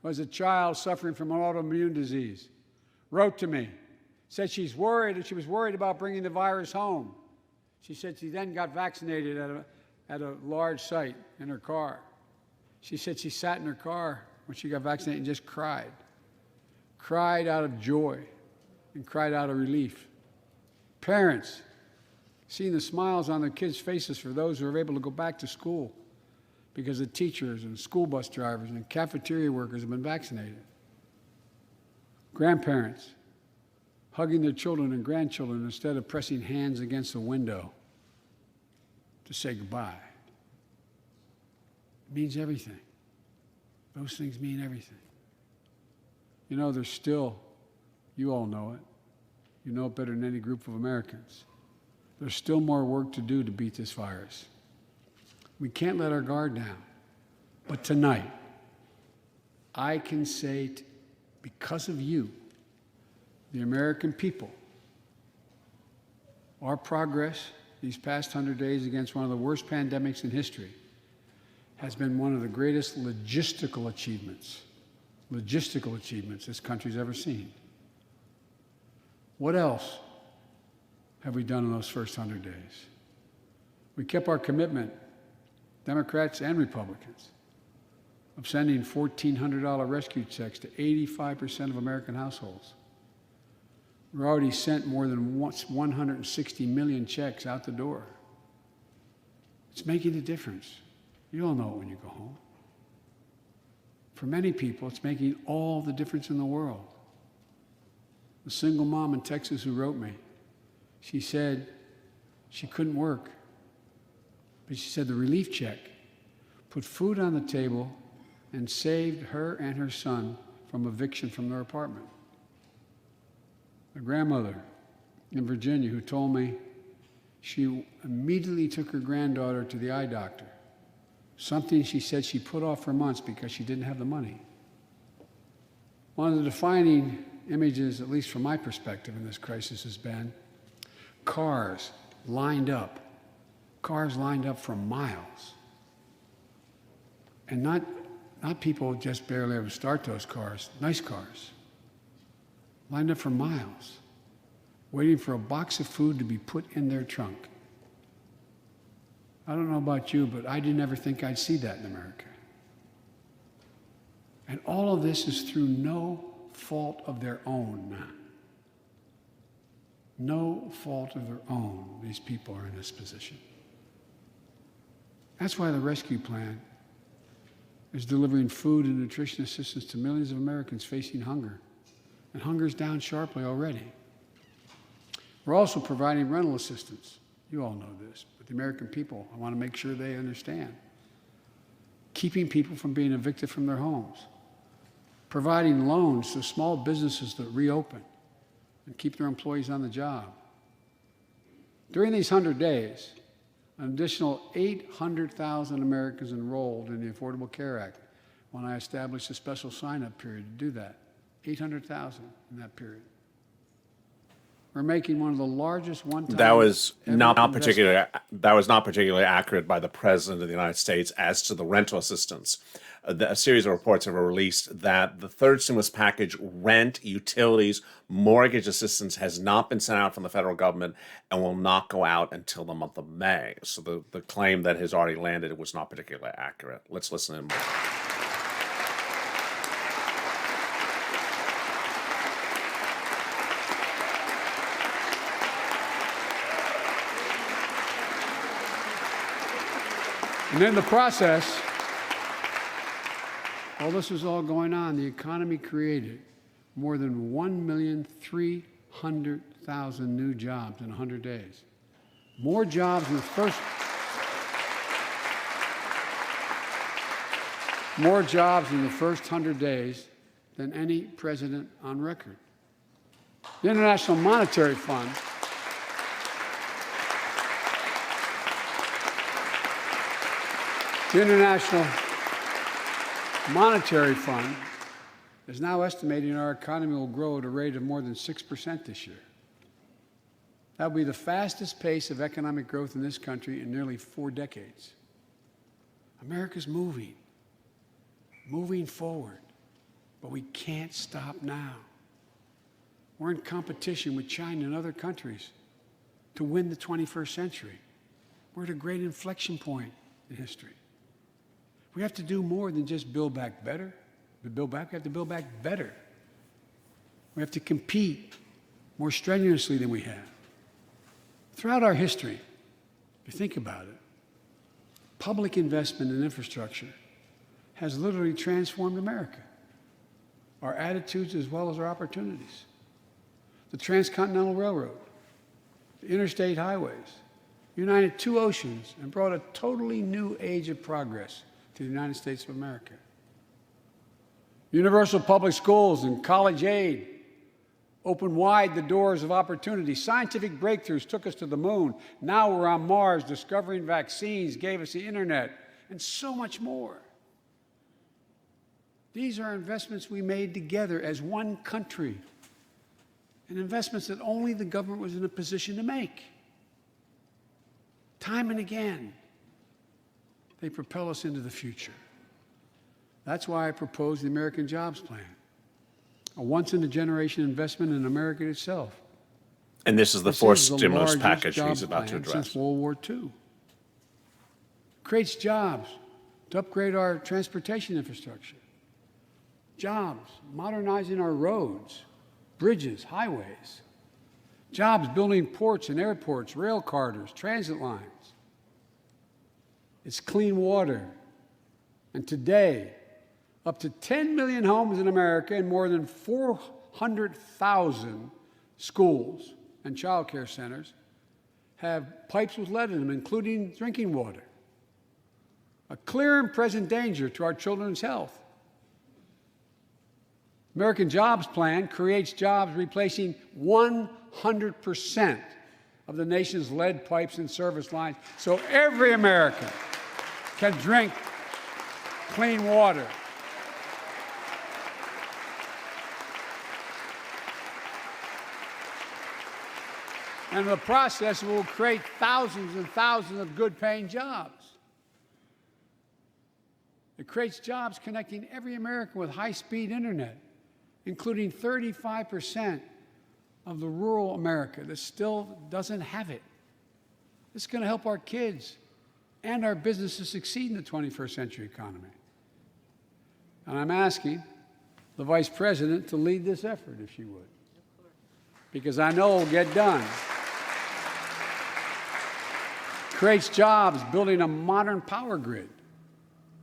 who has a child suffering from an autoimmune disease. Wrote to me, said she was worried about bringing the virus home. She said she then got vaccinated at a large site in her car. She said she sat in her car when she got vaccinated and just cried. Cried out of joy and cried out of relief. Parents, seeing the smiles on their kids' faces for those who are able to go back to school because the teachers and school bus drivers and cafeteria workers have been vaccinated. Grandparents, hugging their children and grandchildren instead of pressing hands against the window to say goodbye. It means everything. Those things mean everything. You know, there's still, you all know it, you know it better than any group of Americans, there's still more work to do to beat this virus. We can't let our guard down. But tonight, I can say, because of you, the American people, our progress these past 100 days against one of the worst pandemics in history has been one of the greatest logistical achievements this country's ever seen. What else have we done in those first 100 days? We kept our commitment, Democrats and Republicans, of sending $1,400 rescue checks to 85% of American households. We've already sent more than 160 million checks out the door. It's making a difference. You all know it when you go home. For many people, it's making all the difference in the world. The single mom in Texas who wrote me, she said she couldn't work, but she said the relief check put food on the table and saved her and her son from eviction from their apartment. A grandmother in Virginia who told me she immediately took her granddaughter to the eye doctor, something she said she put off for months because she didn't have the money. One of the defining images, at least from my perspective in this crisis, has been cars lined up for miles. And not people just barely able to start those cars, nice cars, lined up for miles, waiting for a box of food to be put in their trunk. I don't know about you, but I didn't ever think I'd see that in America. And all of this is through no fault of their own. No fault of their own, these people are in this position. That's why the rescue plan is delivering food and nutrition assistance to millions of Americans facing hunger. And hunger is down sharply already. We're also providing rental assistance. You all know this, but the American people, I want to make sure they understand. Keeping people from being evicted from their homes. Providing loans to small businesses that reopen and keep their employees on the job. During these 100 days, an additional 800,000 Americans enrolled in the Affordable Care Act when I established a special sign-up period to do that. 800,000 in that period. We're making one of the largest one-time. That was not particularly accurate by the President of the United States as to the rental assistance. A series of reports have been released that the third stimulus package, rent, utilities, mortgage assistance has not been sent out from the federal government and will not go out until the month of May. So the claim that has already landed was not particularly accurate. Let's listen in more. And in the process, while this was all going on, the economy created more than 1,300,000 new jobs in 100 days. More jobs in the more jobs in the first 100 days than any president on record. The International Monetary Fund is now estimating our economy will grow at a rate of more than 6% this year. That will be the fastest pace of economic growth in this country in nearly 4 decades. America's moving forward, but we can't stop now. We're in competition with China and other countries to win the 21st century. We're at a great inflection point in history. We have to do more than just build back better. We have to build back better. We have to compete more strenuously than we have. Throughout our history, if you think about it, public investment in infrastructure has literally transformed America, our attitudes as well as our opportunities. The Transcontinental Railroad, the interstate highways, united 2 oceans and brought a totally new age of progress to the United States of America. Universal public schools and college aid opened wide the doors of opportunity. Scientific breakthroughs took us to the moon. Now we're on Mars. Discovering vaccines gave us the internet, and so much more. These are investments we made together as one country, and investments that only the government was in a position to make. Time and again, they propel us into the future. That's why I proposed the American Jobs Plan, a once-in-a-generation investment in America itself. And this is the fourth stimulus package he's about to address. Since World War II. Creates jobs to upgrade our transportation infrastructure. Jobs modernizing our roads, bridges, highways. Jobs building ports and airports, rail corridors, transit lines. It's clean water. And today, up to 10 million homes in America and more than 400,000 schools and child care centers have pipes with lead in them, including drinking water. A clear and present danger to our children's health. American Jobs Plan creates jobs replacing 100% of the nation's lead pipes and service lines, so every American can drink clean water. And in the process, it will create thousands and thousands of good-paying jobs. It creates jobs connecting every American with high-speed internet, including 35% of the rural America that still doesn't have it. This is going to help our kids and our businesses succeed in the 21st century economy. And I'm asking the Vice President to lead this effort, if she would, because I know it will get done. Creates jobs building a modern power grid.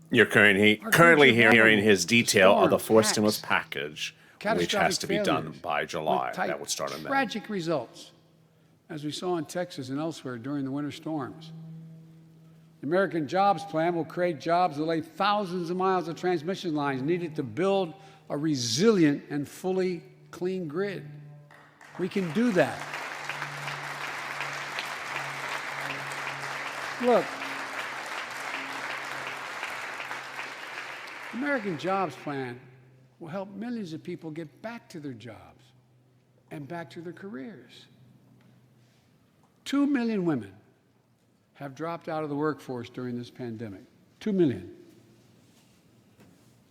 You're currently hearing his detail of the fourth stimulus package, which has to be done by July. That would start in May. Tragic results, as we saw in Texas and elsewhere during the winter storms. The American Jobs Plan will create jobs that lay thousands of miles of transmission lines needed to build a resilient and fully clean grid. We can do that. Look, the American Jobs Plan will help millions of people get back to their jobs and back to their careers. 2 million women have dropped out of the workforce during this pandemic. 2 million.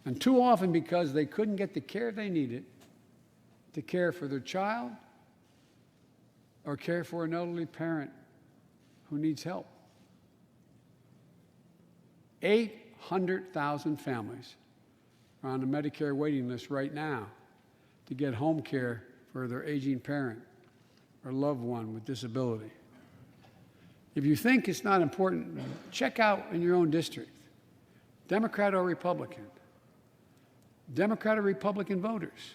And too often because they couldn't get the care they needed to care for their child or care for an elderly parent who needs help. 800,000 families are on the Medicare waiting list right now to get home care for their aging parent or loved one with disability. If you think it's not important, check out in your own district, Democrat or Republican, Democrat or Republican voters.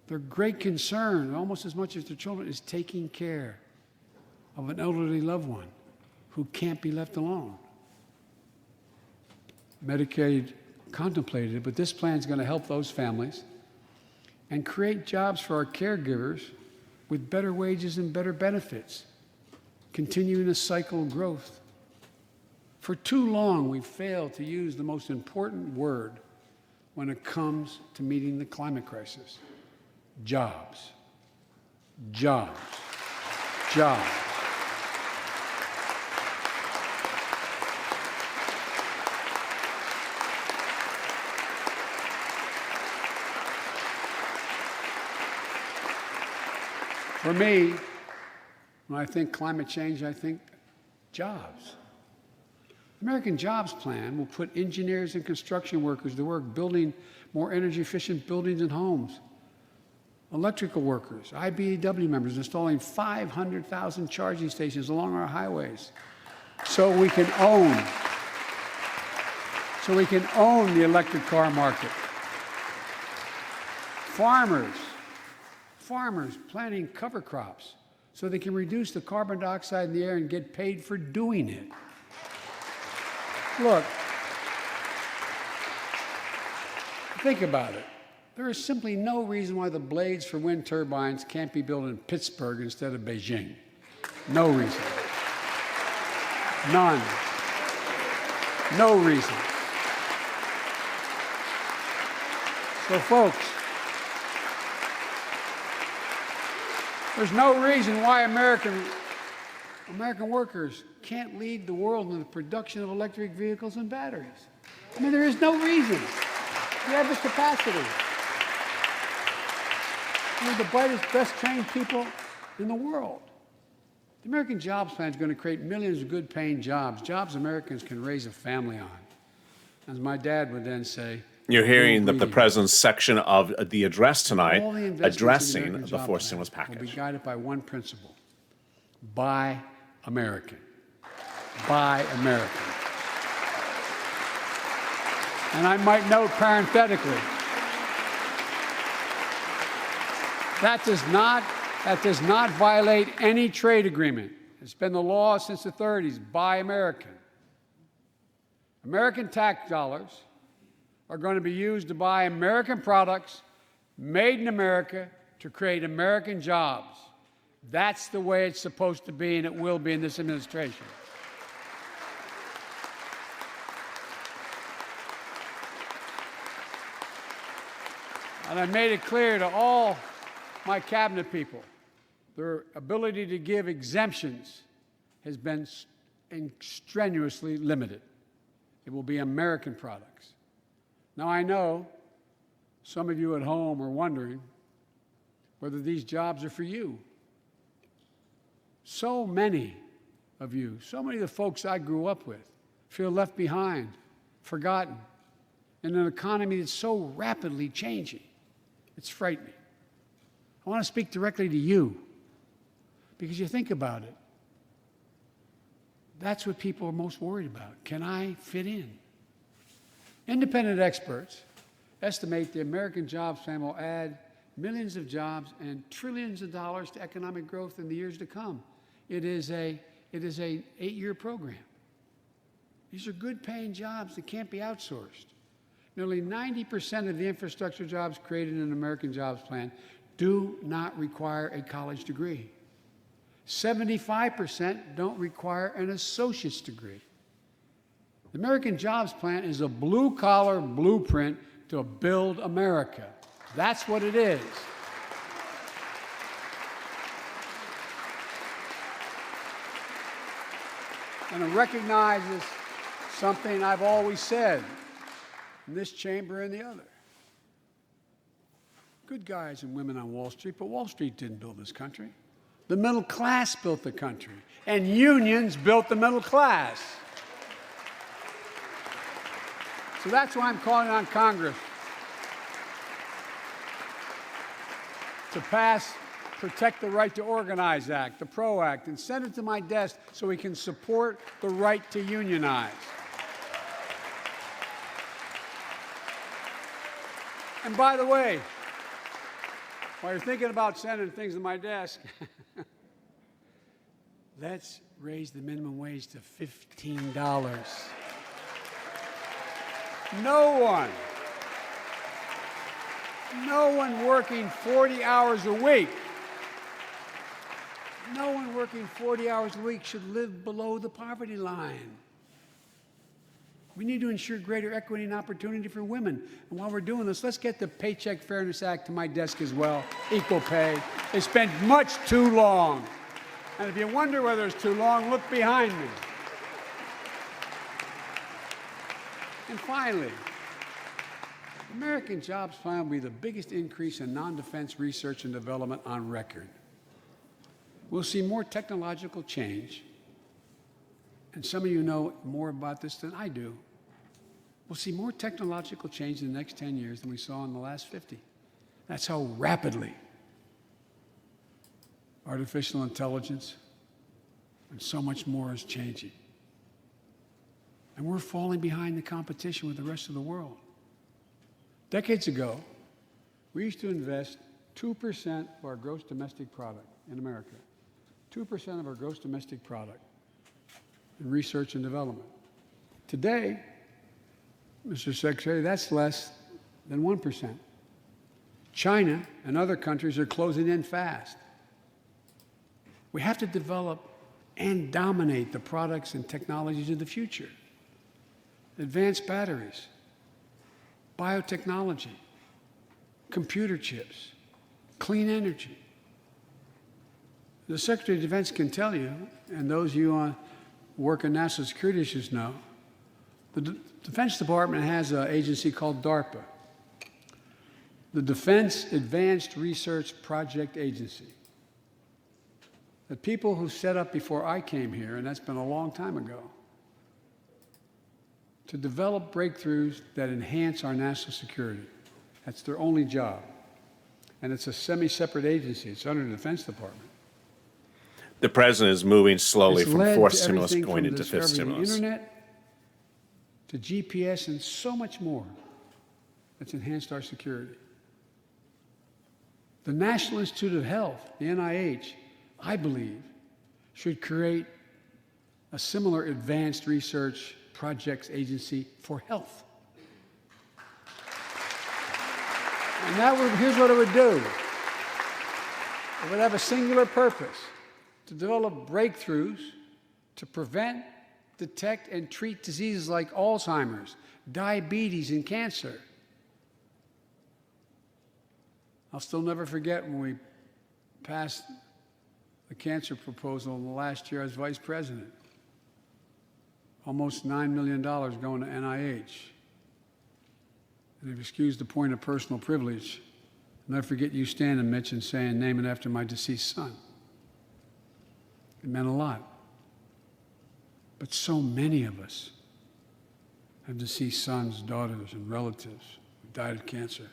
Their great concern, almost as much as their children, is taking care of an elderly loved one who can't be left alone. Medicaid contemplated it, but this plan is going to help those families and create jobs for our caregivers with better wages and better benefits, continuing a cycle of growth. For too long, we've failed to use the most important word when it comes to meeting the climate crisis: jobs. Jobs. Jobs. For me, when I think climate change, I think jobs. The American Jobs Plan will put engineers and construction workers to work building more energy-efficient buildings and homes. Electrical workers, IBEW members installing 500,000 charging stations along our highways so we can own the electric car market. Farmers planting cover crops so they can reduce the carbon dioxide in the air and get paid for doing it. Look, think about it. There is simply no reason why the blades for wind turbines can't be built in Pittsburgh instead of Beijing. No reason. None. No reason. So, folks, there's no reason why American workers can't lead the world in the production of electric vehicles and batteries. I mean, there is no reason. We have the capacity. We're the brightest, best trained people in the world. The American Jobs Plan is going to create millions of good-paying jobs, jobs Americans can raise a family on. As my dad would then say, you're hearing the president's section of the address tonight addressing the fourth stimulus package. Will be guided by one principle: buy American. Buy American. And I might note parenthetically, that does not violate any trade agreement. It's been the law since the 30s. Buy American. American tax dollars are going to be used to buy American products made in America to create American jobs. That's the way it's supposed to be, and it will be in this administration. And I made it clear to all my cabinet people, their ability to give exemptions has been strenuously limited. It will be American products. Now, I know some of you at home are wondering whether these jobs are for you. So many of you, so many of the folks I grew up with, feel left behind, forgotten, in an economy that's so rapidly changing. It's frightening. I want to speak directly to you, because you think about it. That's what people are most worried about. Can I fit in? Independent experts estimate the American Jobs Plan will add millions of jobs and trillions of dollars to economic growth in the years to come. It is an 8-year program. These are good-paying jobs that can't be outsourced. Nearly 90% of the infrastructure jobs created in the American Jobs Plan do not require a college degree. 75% don't require an associate's degree. The American Jobs Plan is a blue-collar blueprint to build America. That's what it is. And it recognizes something I've always said in this chamber and the other. Good guys and women on Wall Street, but Wall Street didn't build this country. The middle class built the country, and unions built the middle class. So that's why I'm calling on Congress to pass Protect the Right to Organize Act, the PRO Act, and send it to my desk so we can support the right to unionize. And by the way, while you're thinking about sending things to my desk, let's raise the minimum wage to $15. No one working 40 hours a week, no one working 40 hours a week should live below the poverty line. We need to ensure greater equity and opportunity for women. And while we're doing this, let's get the Paycheck Fairness Act to my desk as well, equal pay. It's been much too long. And if you wonder whether it's too long, look behind me. And finally, American Jobs Plan will be the biggest increase in non-defense research and development on record. We'll see more technological change, and some of you know more about this than I do. We'll see more technological change in the next 10 years than we saw in the last 50. That's how rapidly artificial intelligence and so much more is changing. And we're falling behind the competition with the rest of the world. Decades ago, we used to invest 2% of our gross domestic product in America, 2% of our gross domestic product in research and development. Today, Mr. Secretary, that's less than 1%. China and other countries are closing in fast. We have to develop and dominate the products and technologies of the future. Advanced batteries, biotechnology, computer chips, clean energy. The Secretary of Defense can tell you, and those of you who work in national security issues know, the Defense Department has an agency called DARPA, the Defense Advanced Research Project Agency. The people who set up before I came here, and that's been a long time ago, to develop breakthroughs that enhance our national security. That's their only job. And it's a semi-separate agency. It's under the Defense Department. The president is moving slowly It's from led fourth to stimulus everything going from into fifth discovering the stimulus. internet to GPS and so much more that's enhanced our security. The National Institute of Health, the NIH, I believe, should create a similar advanced research projects agency for health. And here's what it would do. It would have a singular purpose: to develop breakthroughs to prevent, detect, and treat diseases like Alzheimer's, diabetes, and cancer. I'll still never forget when we passed the cancer proposal in the last year as vice president. Almost $9 million going to NIH. And if you excuse the point of personal privilege, I'll never forget you standing, Mitch, and saying, "Name it after my deceased son." It meant a lot. But so many of us have deceased sons, daughters, and relatives who died of cancer.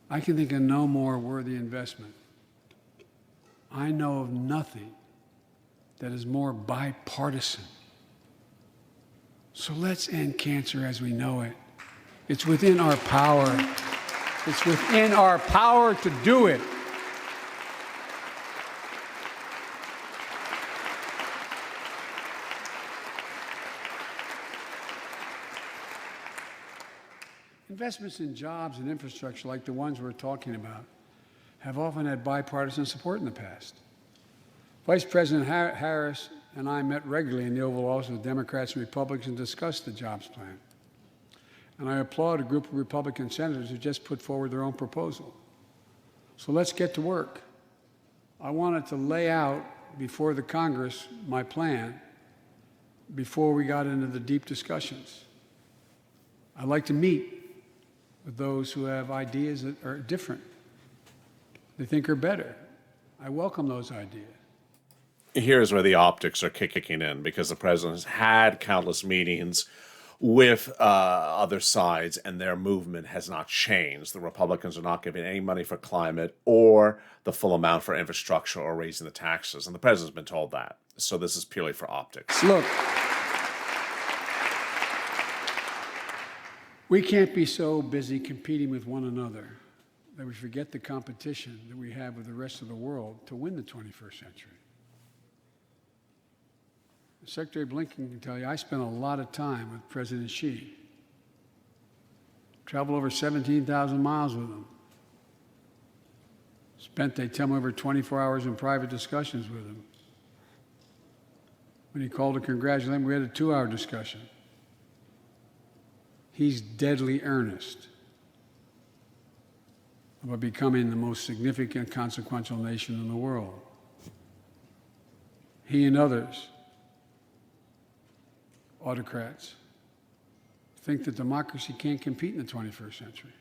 I can think of no more worthy investment. I know of nothing that is more bipartisan. So let's end cancer as we know it. It's within our power. It's within our power to do it. Investments in jobs and infrastructure like the ones we're talking about have often had bipartisan support in the past. Vice President Harris and I met regularly in the Oval Office with Democrats and Republicans and discussed the jobs plan. And I applaud a group of Republican senators who just put forward their own proposal. So let's get to work. I wanted to lay out before the Congress my plan before we got into the deep discussions. I'd like to meet with those who have ideas that are different, they think are better. I welcome those ideas. Here's where the optics are kicking in, because the president has had countless meetings with other sides, and their movement has not changed. The Republicans are not giving any money for climate or the full amount for infrastructure or raising the taxes, and the president's been told that. So this is purely for optics. Look, we can't be so busy competing with one another that we forget the competition that we have with the rest of the world to win the 21st century. Secretary Blinken can tell you, I spent a lot of time with President Xi. Traveled over 17,000 miles with him. Spent, they tell me, over 24 hours in private discussions with him. When he called to congratulate him, we had a 2-hour discussion. He's deadly earnest about becoming the most significant, consequential nation in the world. He and others, autocrats, think that democracy can't compete in the 21st century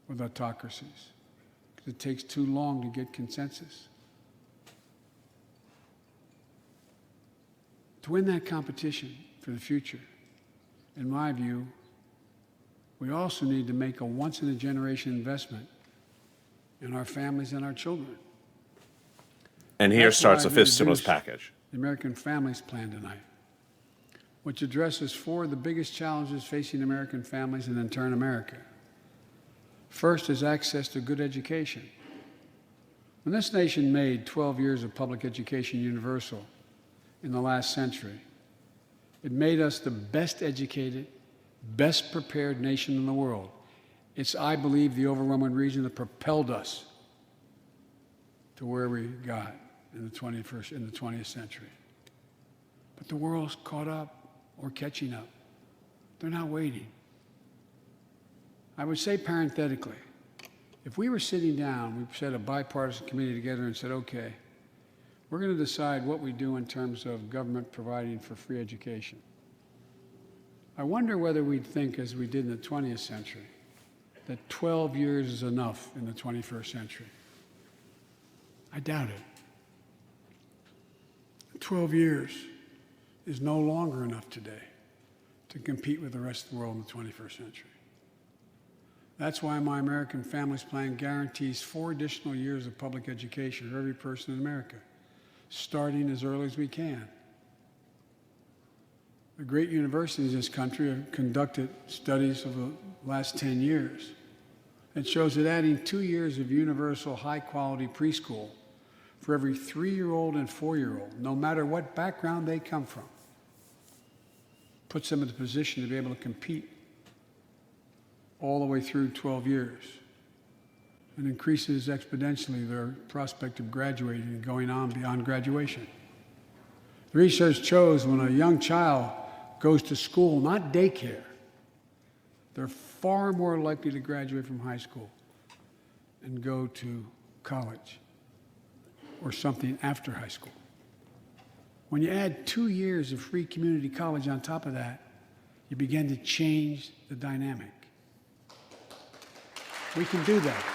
with autocracies because it takes too long to get consensus. To win that competition for the future, in my view, we also need to make a once-in-a-generation investment in our families and our children. And here That's starts why the I've fifth stimulus introduced package. The American Families Plan tonight, which addresses 4 of the biggest challenges facing American families and in turn America. First is access to good education. When this nation made 12 years of public education universal in the last century, it made us the best educated, best prepared nation in the world. It's, I believe, the overwhelming reason that propelled us to where we got in the 20th century. But the world's caught up or catching up. They're not waiting. I would say parenthetically, if we were sitting down, we set a bipartisan committee together and said, okay, we're going to decide what we do in terms of government providing for free education. I wonder whether we'd think, as we did in the 20th century, that 12 years is enough in the 21st century. I doubt it. 12 years is no longer enough today to compete with the rest of the world in the 21st century. That's why my American Families Plan guarantees 4 additional years of public education for every person in America, starting as early as we can. The great universities in this country have conducted studies over the last 10 years. It shows that adding 2 years of universal high-quality preschool for every 3-year-old and 4-year-old, no matter what background they come from, puts them in the position to be able to compete all the way through 12 years and increases exponentially their prospect of graduating and going on beyond graduation. The research shows when a young child goes to school, not daycare, they're far more likely to graduate from high school and go to college or something after high school. When you add 2 years of free community college on top of that, you begin to change the dynamic. We can do that.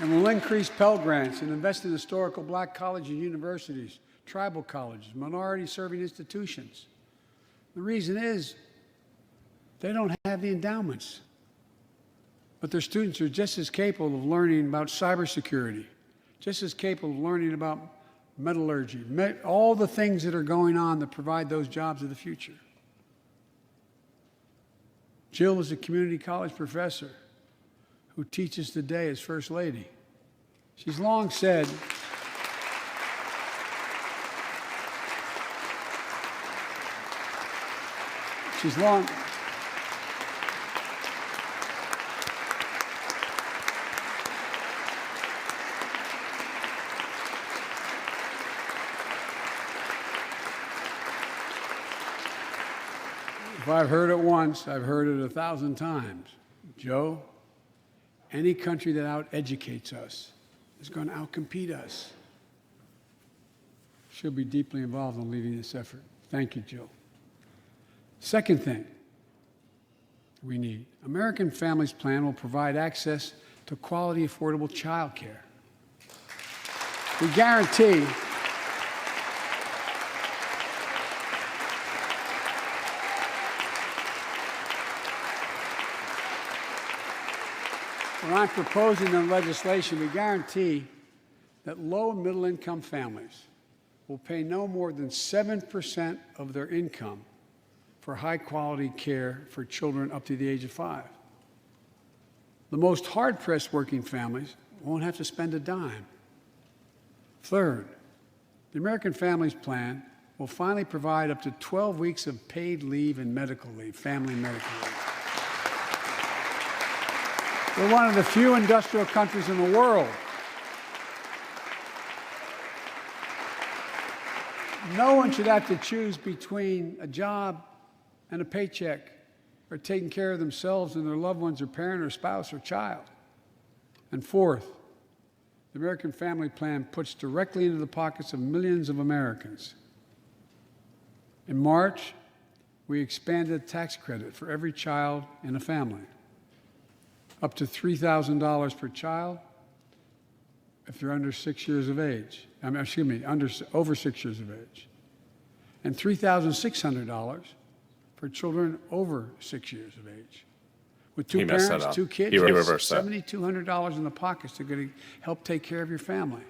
And we'll increase Pell Grants and invest in historical black colleges and universities, tribal colleges, minority-serving institutions. The reason is they don't have the endowments. But their students are just as capable of learning about cybersecurity, just as capable of learning about metallurgy, all the things that are going on that provide those jobs of the future. Jill is a community college professor who teaches today as First Lady. She's long said, if I've heard it once, I've heard it 1,000 times. Joe, any country that out-educates us is going to outcompete us. She'll be deeply involved in leading this effort. Thank you, Jill. Second thing we need, American Families Plan will provide access to quality, affordable child care. We guarantee when I'm proposing the legislation, we guarantee that low and middle income families will pay no more than 7% of their income for high-quality care for children up to the age of 5. The most hard-pressed working families won't have to spend a dime. Third, the American Families Plan will finally provide up to 12 weeks of paid leave and medical leave, family medical leave. We're one of the few industrial countries in the world. No one should have to choose between a job and a paycheck, or taking care of themselves and their loved ones, or parent or spouse or child. And fourth, the American Family Plan puts directly into the pockets of millions of Americans. In March, we expanded tax credit for every child in a family, up to $3,000 per child if they're under 6 years of age. Over 6 years of age, and $3,600 for children over 6 years of age. With two parents, two kids, $7,200 in the pockets to going to help take care of your family.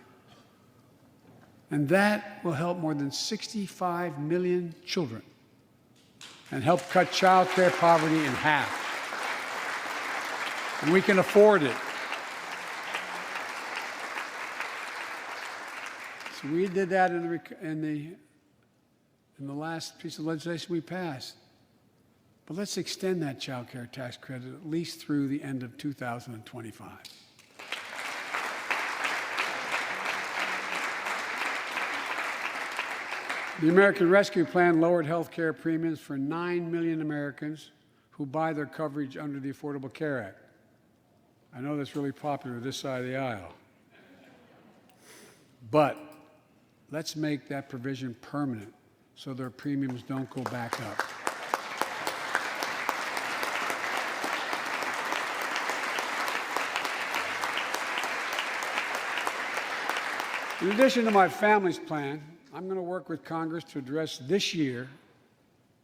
And that will help more than 65 million children and help cut child care poverty in half. And we can afford it. So we did that in the last piece of legislation we passed. But let's extend that child care tax credit at least through the end of 2025. The American Rescue Plan lowered health care premiums for 9 million Americans who buy their coverage under the Affordable Care Act. I know that's really popular this side of the aisle. But let's make that provision permanent so their premiums don't go back up. In addition to my family's plan, I'm going to work with Congress to address this year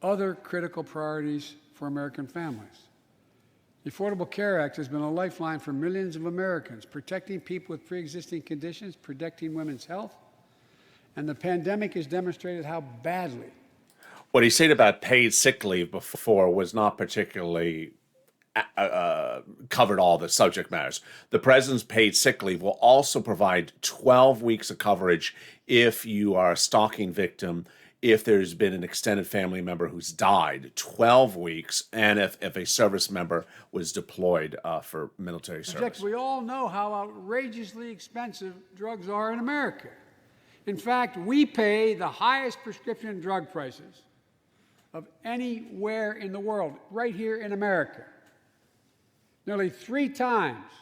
other critical priorities for American families. The Affordable Care Act has been a lifeline for millions of Americans, protecting people with pre-existing conditions, protecting women's health, and the pandemic has demonstrated how badly. What he said about paid sick leave before was not particularly covered all the subject matters. The president's paid sick leave will also provide 12 weeks of coverage if you are a stalking victim, if there's been an extended family member who's died, 12 weeks, and if a service member was deployed for military service. We all know how outrageously expensive drugs are in America. In fact, we pay the highest prescription drug prices of anywhere in the world, right here in America. Nearly 3 times,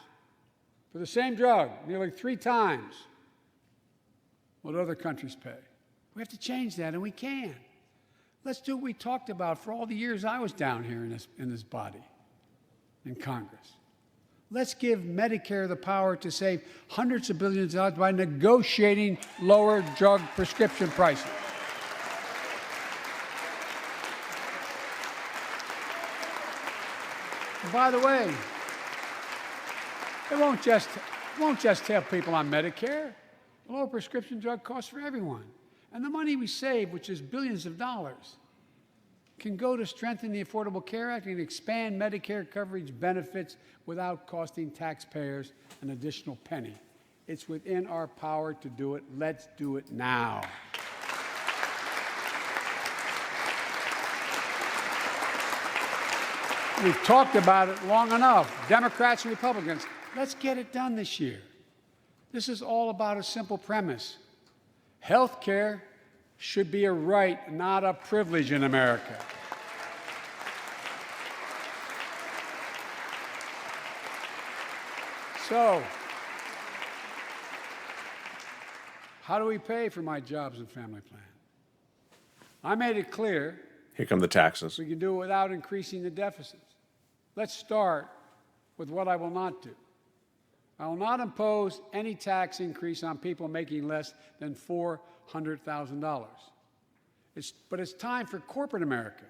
for the same drug, nearly 3 times what other countries pay. We have to change that, and we can. Let's do what we talked about for all the years I was down here in this body, in Congress. Let's give Medicare the power to save hundreds of billions of dollars by negotiating lower drug prescription prices. And by the way, it won't just help people on Medicare. The lower prescription drug costs for everyone. And the money we save, which is billions of dollars, can go to strengthen the Affordable Care Act and expand Medicare coverage benefits without costing taxpayers an additional penny. It's within our power to do it. Let's do it now. We've talked about it long enough, Democrats and Republicans. Let's get it done this year. This is all about a simple premise. Health care should be a right, not a privilege in America. So, how do we pay for my jobs and family plan? I made it clear. Here come the taxes. We can do it without increasing the deficits. Let's start with what I will not do. I will not impose any tax increase on people making less than $400,000. But it's time for corporate America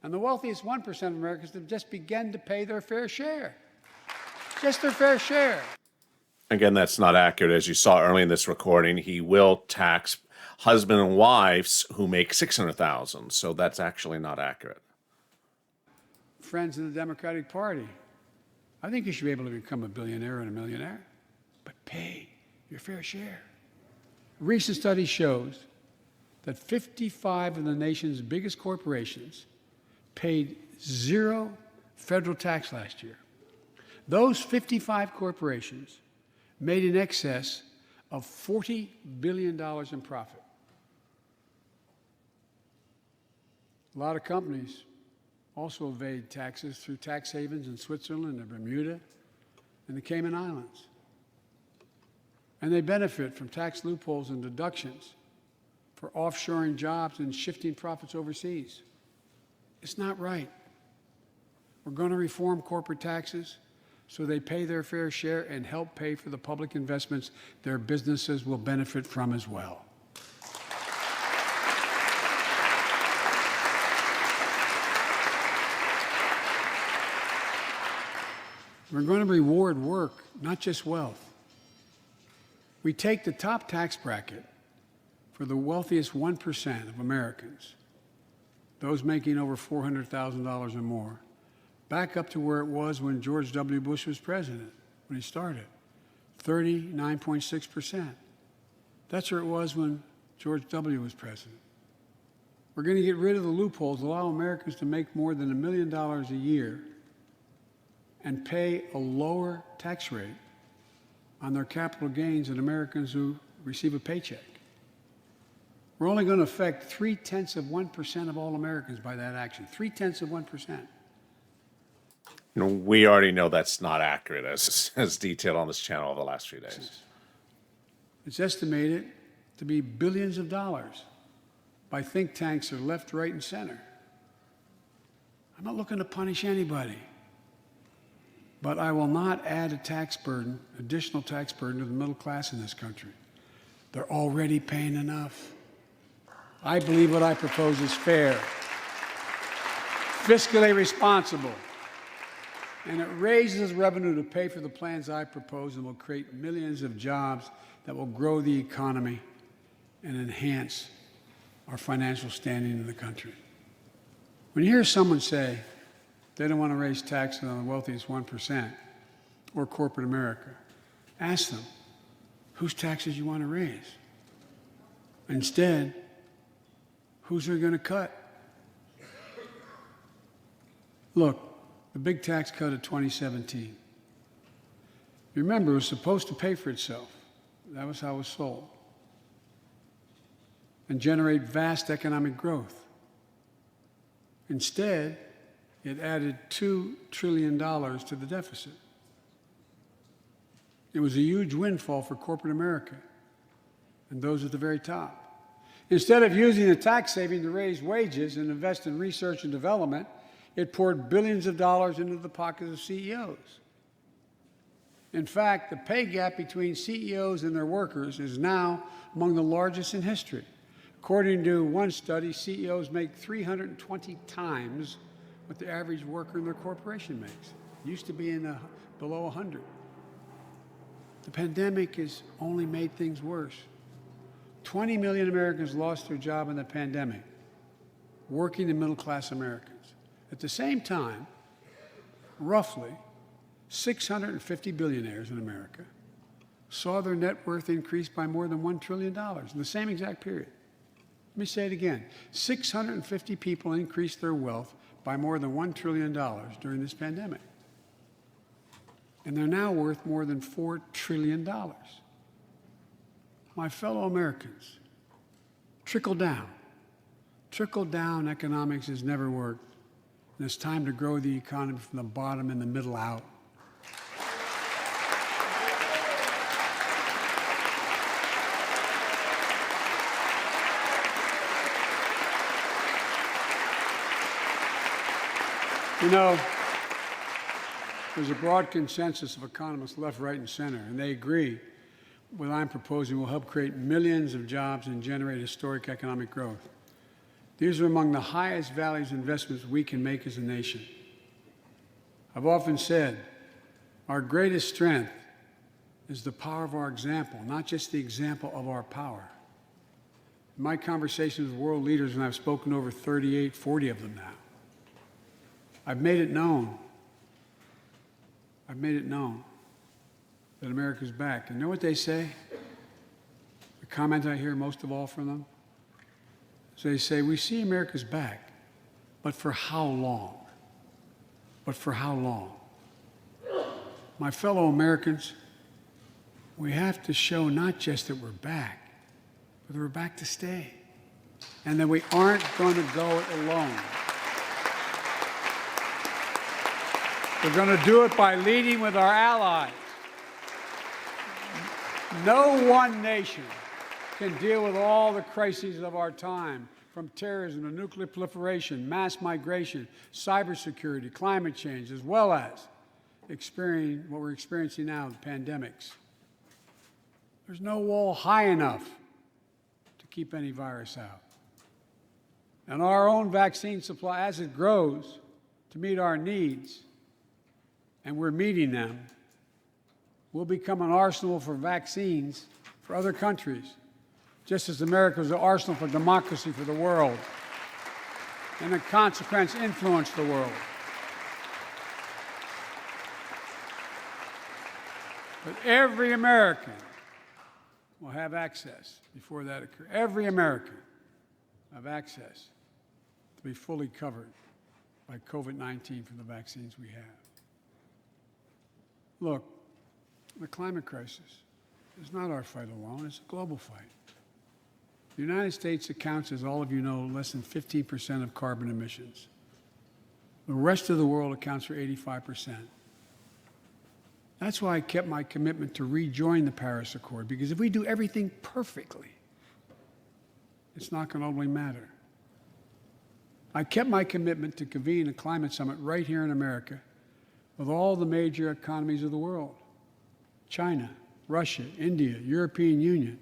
and the wealthiest 1% of Americans to just begin to pay their fair share. Just their fair share. Again, that's not accurate. As you saw early in this recording, he will tax husband and wives who make $600,000. So that's actually not accurate. Friends in the Democratic Party, I think you should be able to become a billionaire and a millionaire, but pay your fair share. A recent study shows that 55 of the nation's biggest corporations paid zero federal tax last year. Those 55 corporations made in excess of $40 billion in profit. A lot of companies also evade taxes through tax havens in Switzerland and Bermuda and the Cayman Islands. And they benefit from tax loopholes and deductions for offshoring jobs and shifting profits overseas. It's not right. We're going to reform corporate taxes so they pay their fair share and help pay for the public investments their businesses will benefit from as well. We're going to reward work, not just wealth. We take the top tax bracket for the wealthiest 1% of Americans, those making over $400,000 or more, back up to where it was when George W. Bush was president, when he started, 39.6%. That's where it was when George W. was president. We're going to get rid of the loopholes, allow Americans to make more than $1 million a year and pay a lower tax rate on their capital gains than Americans who receive a paycheck. We're only going to affect 0.3% of all Americans by that action. 0.3%. We already know that's not accurate, as detailed on this channel over the last few days. It's estimated to be billions of dollars by think tanks that are left, right, and center. I'm not looking to punish anybody, but I will not add a tax burden, additional tax burden to the middle class in this country. They're already paying enough. I believe what I propose is fair, fiscally responsible, and it raises revenue to pay for the plans I propose and will create millions of jobs that will grow the economy and enhance our financial standing in the country. When you hear someone say they don't want to raise taxes on the wealthiest 1% or corporate America, ask them whose taxes you want to raise. Instead, who's they're going to cut? Look, the big tax cut of 2017. Remember, it was supposed to pay for itself. That was how it was sold. And generate vast economic growth. Instead, it added $2 trillion to the deficit. It was a huge windfall for corporate America and those at the very top. Instead of using the tax saving to raise wages and invest in research and development, it poured billions of dollars into the pockets of CEOs. In fact, the pay gap between CEOs and their workers is now among the largest in history. According to one study, CEOs make 320 times what the average worker in their corporation makes. It used to be below 100. The pandemic has only made things worse. 20 million Americans lost their job in the pandemic, working and middle-class Americans. At the same time, roughly 650 billionaires in America saw their net worth increase by more than $1 trillion in the same exact period. Let me say it again. 650 people increased their wealth by more than $1 trillion during this pandemic. And they're now worth more than $4 trillion. My fellow Americans, trickle down. Trickle down economics has never worked. And it's time to grow the economy from the bottom and the middle out. You know, there's a broad consensus of economists left, right, and center, and they agree what I'm proposing will help create millions of jobs and generate historic economic growth. These are among the highest values investments we can make as a nation. I've often said our greatest strength is the power of our example, not just the example of our power. In my conversations with world leaders, and I've spoken to over 38, 40 of them now, I've made it known that America's back. And you know what they say? The comment I hear most of all from them? So they say, we see America's back, but for how long? But for how long? My fellow Americans, we have to show not just that we're back, but that we're back to stay, and that we aren't going to go it alone. We're going to do it by leading with our allies. No one nation can deal with all the crises of our time, from terrorism to nuclear proliferation, mass migration, cybersecurity, climate change, as well as what we're experiencing now, the pandemics. There's no wall high enough to keep any virus out. And our own vaccine supply, as it grows to meet our needs, and we're meeting them, will become an arsenal for vaccines for other countries, just as America was an arsenal for democracy for the world, and in consequence influence the world. But every American will have access before that occurs. Every American will have access to be fully covered by COVID-19 from the vaccines we have. Look, the climate crisis is not our fight alone, it's a global fight. The United States accounts, as all of you know, less than 15% of carbon emissions. The rest of the world accounts for 85%. That's why I kept my commitment to rejoin the Paris Accord, because if we do everything perfectly, it's not going to only matter. I kept my commitment to convene a climate summit right here in America with all the major economies of the world: China, Russia, India, European Union.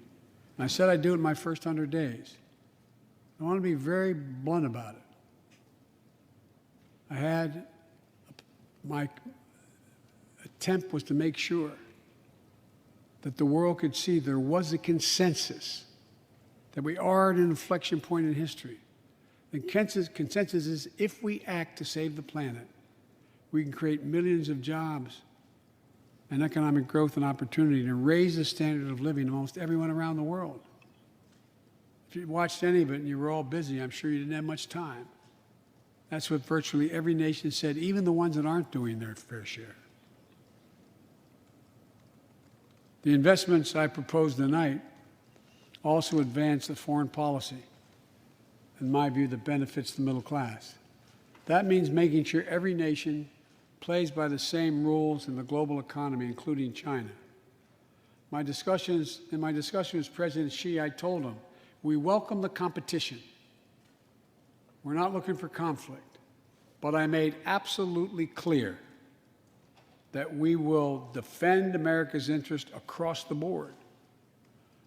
And I said I'd do it in my first 100 days. I want to be very blunt about it. My attempt was to make sure that the world could see there was a consensus, that we are at an inflection point in history. The consensus is, if we act to save the planet, we can create millions of jobs and economic growth and opportunity and raise the standard of living of almost everyone around the world. If you watched any of it and you were all busy, I'm sure you didn't have much time. That's what virtually every nation said, even the ones that aren't doing their fair share. The investments I propose tonight also advance a foreign policy, in my view, that benefits the middle class. That means making sure every nation plays by the same rules in the global economy, including China. In my discussion with President Xi, I told him, we welcome the competition. We're not looking for conflict. But I made absolutely clear that we will defend America's interest across the board.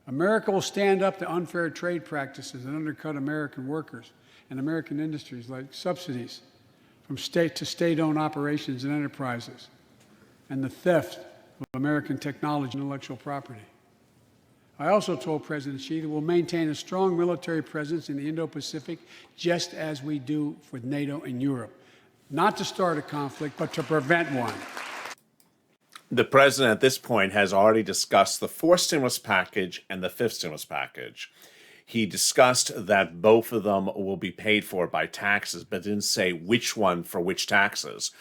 America will stand up to unfair trade practices that undercut American workers and American industries, like subsidies from state to state-owned operations and enterprises, and the theft of American technology and intellectual property. I also told President Xi that we'll maintain a strong military presence in the Indo-Pacific, just as we do with NATO and Europe, not to start a conflict, but to prevent one. The president at this point has already discussed the fourth stimulus package and the fifth stimulus package. He discussed that both of them will be paid for by taxes, but didn't say which one for which taxes.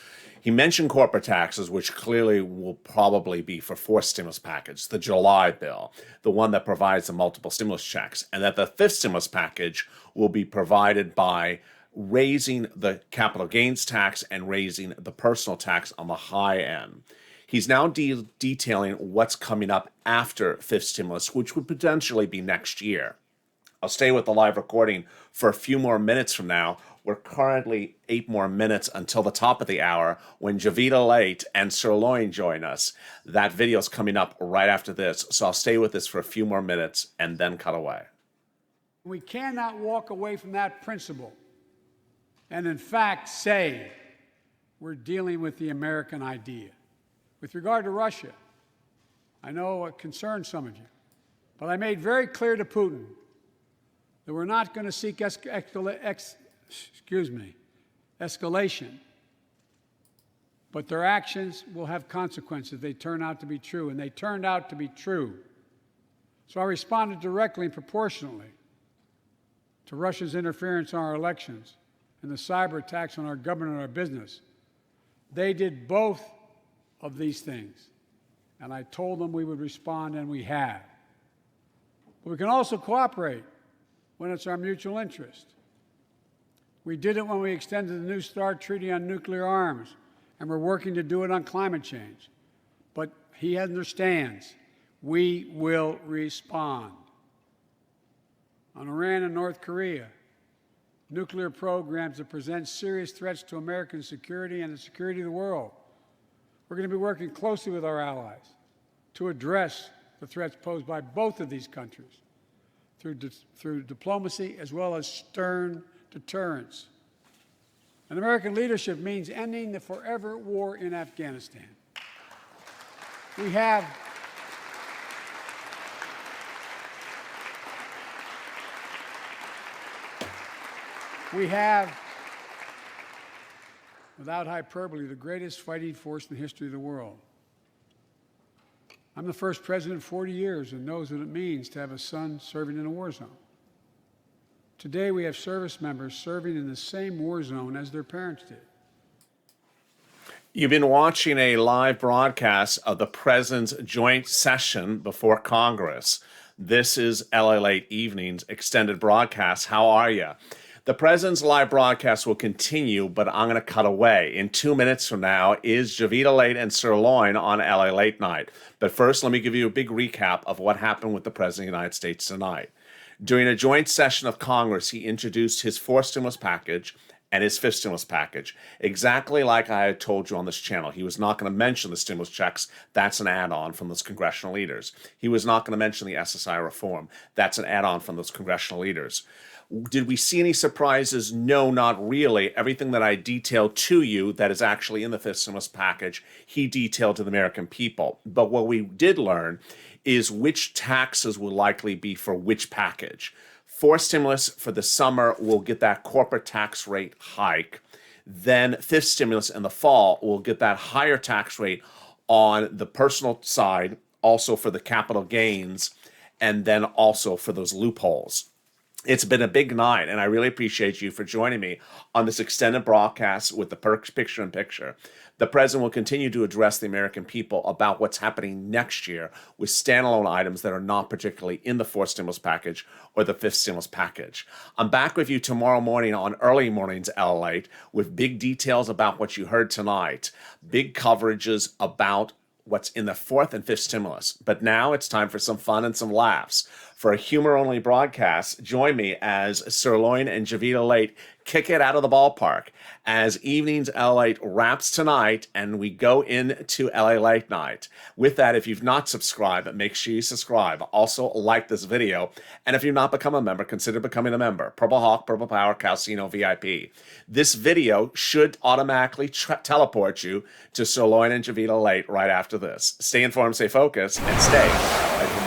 He mentioned corporate taxes, which clearly will probably be for fourth stimulus package, the July bill, the one that provides the multiple stimulus checks, and that the fifth stimulus package will be provided by raising the capital gains tax and raising the personal tax on the high end. He's now detailing what's coming up after fifth stimulus, which would potentially be next year. I'll stay with the live recording for a few more minutes from now. We're currently 8 more minutes until the top of the hour when Javita LALATE and Sirloin join us. That video is coming up right after this, so I'll stay with this for a few more minutes and then cut away. We cannot walk away from that principle and, in fact, say we're dealing with the American idea. With regard to Russia, I know it concerns some of you, but I made very clear to Putin that we're not going to seek escalation, but their actions will have consequences. They turn out to be true, and they turned out to be true. So I responded directly and proportionally. to Russia's interference in our elections and the cyber attacks on our government and our business. They did both of these things, and I told them we would respond, and we have. But we can also cooperate when it's our mutual interest. We did it when we extended the New START Treaty on nuclear arms, and we're working to do it on climate change. But he understands we will respond. On Iran and North Korea, nuclear programs that present serious threats to American security and the security of the world. We're going to be working closely with our allies to address the threats posed by both of these countries through diplomacy as well as stern deterrence. And American leadership means ending the forever war in Afghanistan. We have without hyperbole, the greatest fighting force in the history of the world. I'm the first president in 40 years that knows what it means to have a son serving in a war zone. Today, we have service members serving in the same war zone as their parents did. You've been watching a live broadcast of the President's joint session before Congress. This is LALATE Evenings extended broadcast. How are you? The President's live broadcast will continue, but I'm going to cut away. In 2 minutes from now is Javita Late and Sirloin on LA Late Night. But first, let me give you a big recap of what happened with the President of the United States tonight. During a joint session of Congress, he introduced his fourth stimulus package and his fifth stimulus package, exactly like I had told you on this channel. He was not going to mention the stimulus checks. That's an add-on from those congressional leaders. He was not going to mention the SSI reform. That's an add-on from those congressional leaders. Did we see any surprises? No, not really. Everything that I detailed to you that is actually in the fifth stimulus package, he detailed to the American people. But what we did learn is which taxes will likely be for which package. Fourth stimulus for the summer will get that corporate tax rate hike. Then fifth stimulus in the fall will get that higher tax rate on the personal side, also for the capital gains, and then also for those loopholes. It's been a big night, and I really appreciate you for joining me on this extended broadcast with the picture-in-picture. The President will continue to address the American people about what's happening next year with standalone items that are not particularly in the fourth stimulus package or the fifth stimulus package. I'm back with you tomorrow morning on Early Mornings LALATE with big details about what you heard tonight, big coverages about what's in the fourth and fifth stimulus. But now it's time for some fun and some laughs. For a humor-only broadcast, join me as Sirloin and Javita Late kick it out of the ballpark as Evenings LALATE wraps tonight and we go into LA Late Night. With that, if you've not subscribed, make sure you subscribe. Also, like this video. And if you've not become a member, consider becoming a member. Purple Hawk, Purple Power, Calcino VIP. This video should automatically teleport you to Sirloin and Javita Late right after this. Stay informed, stay focused, and stay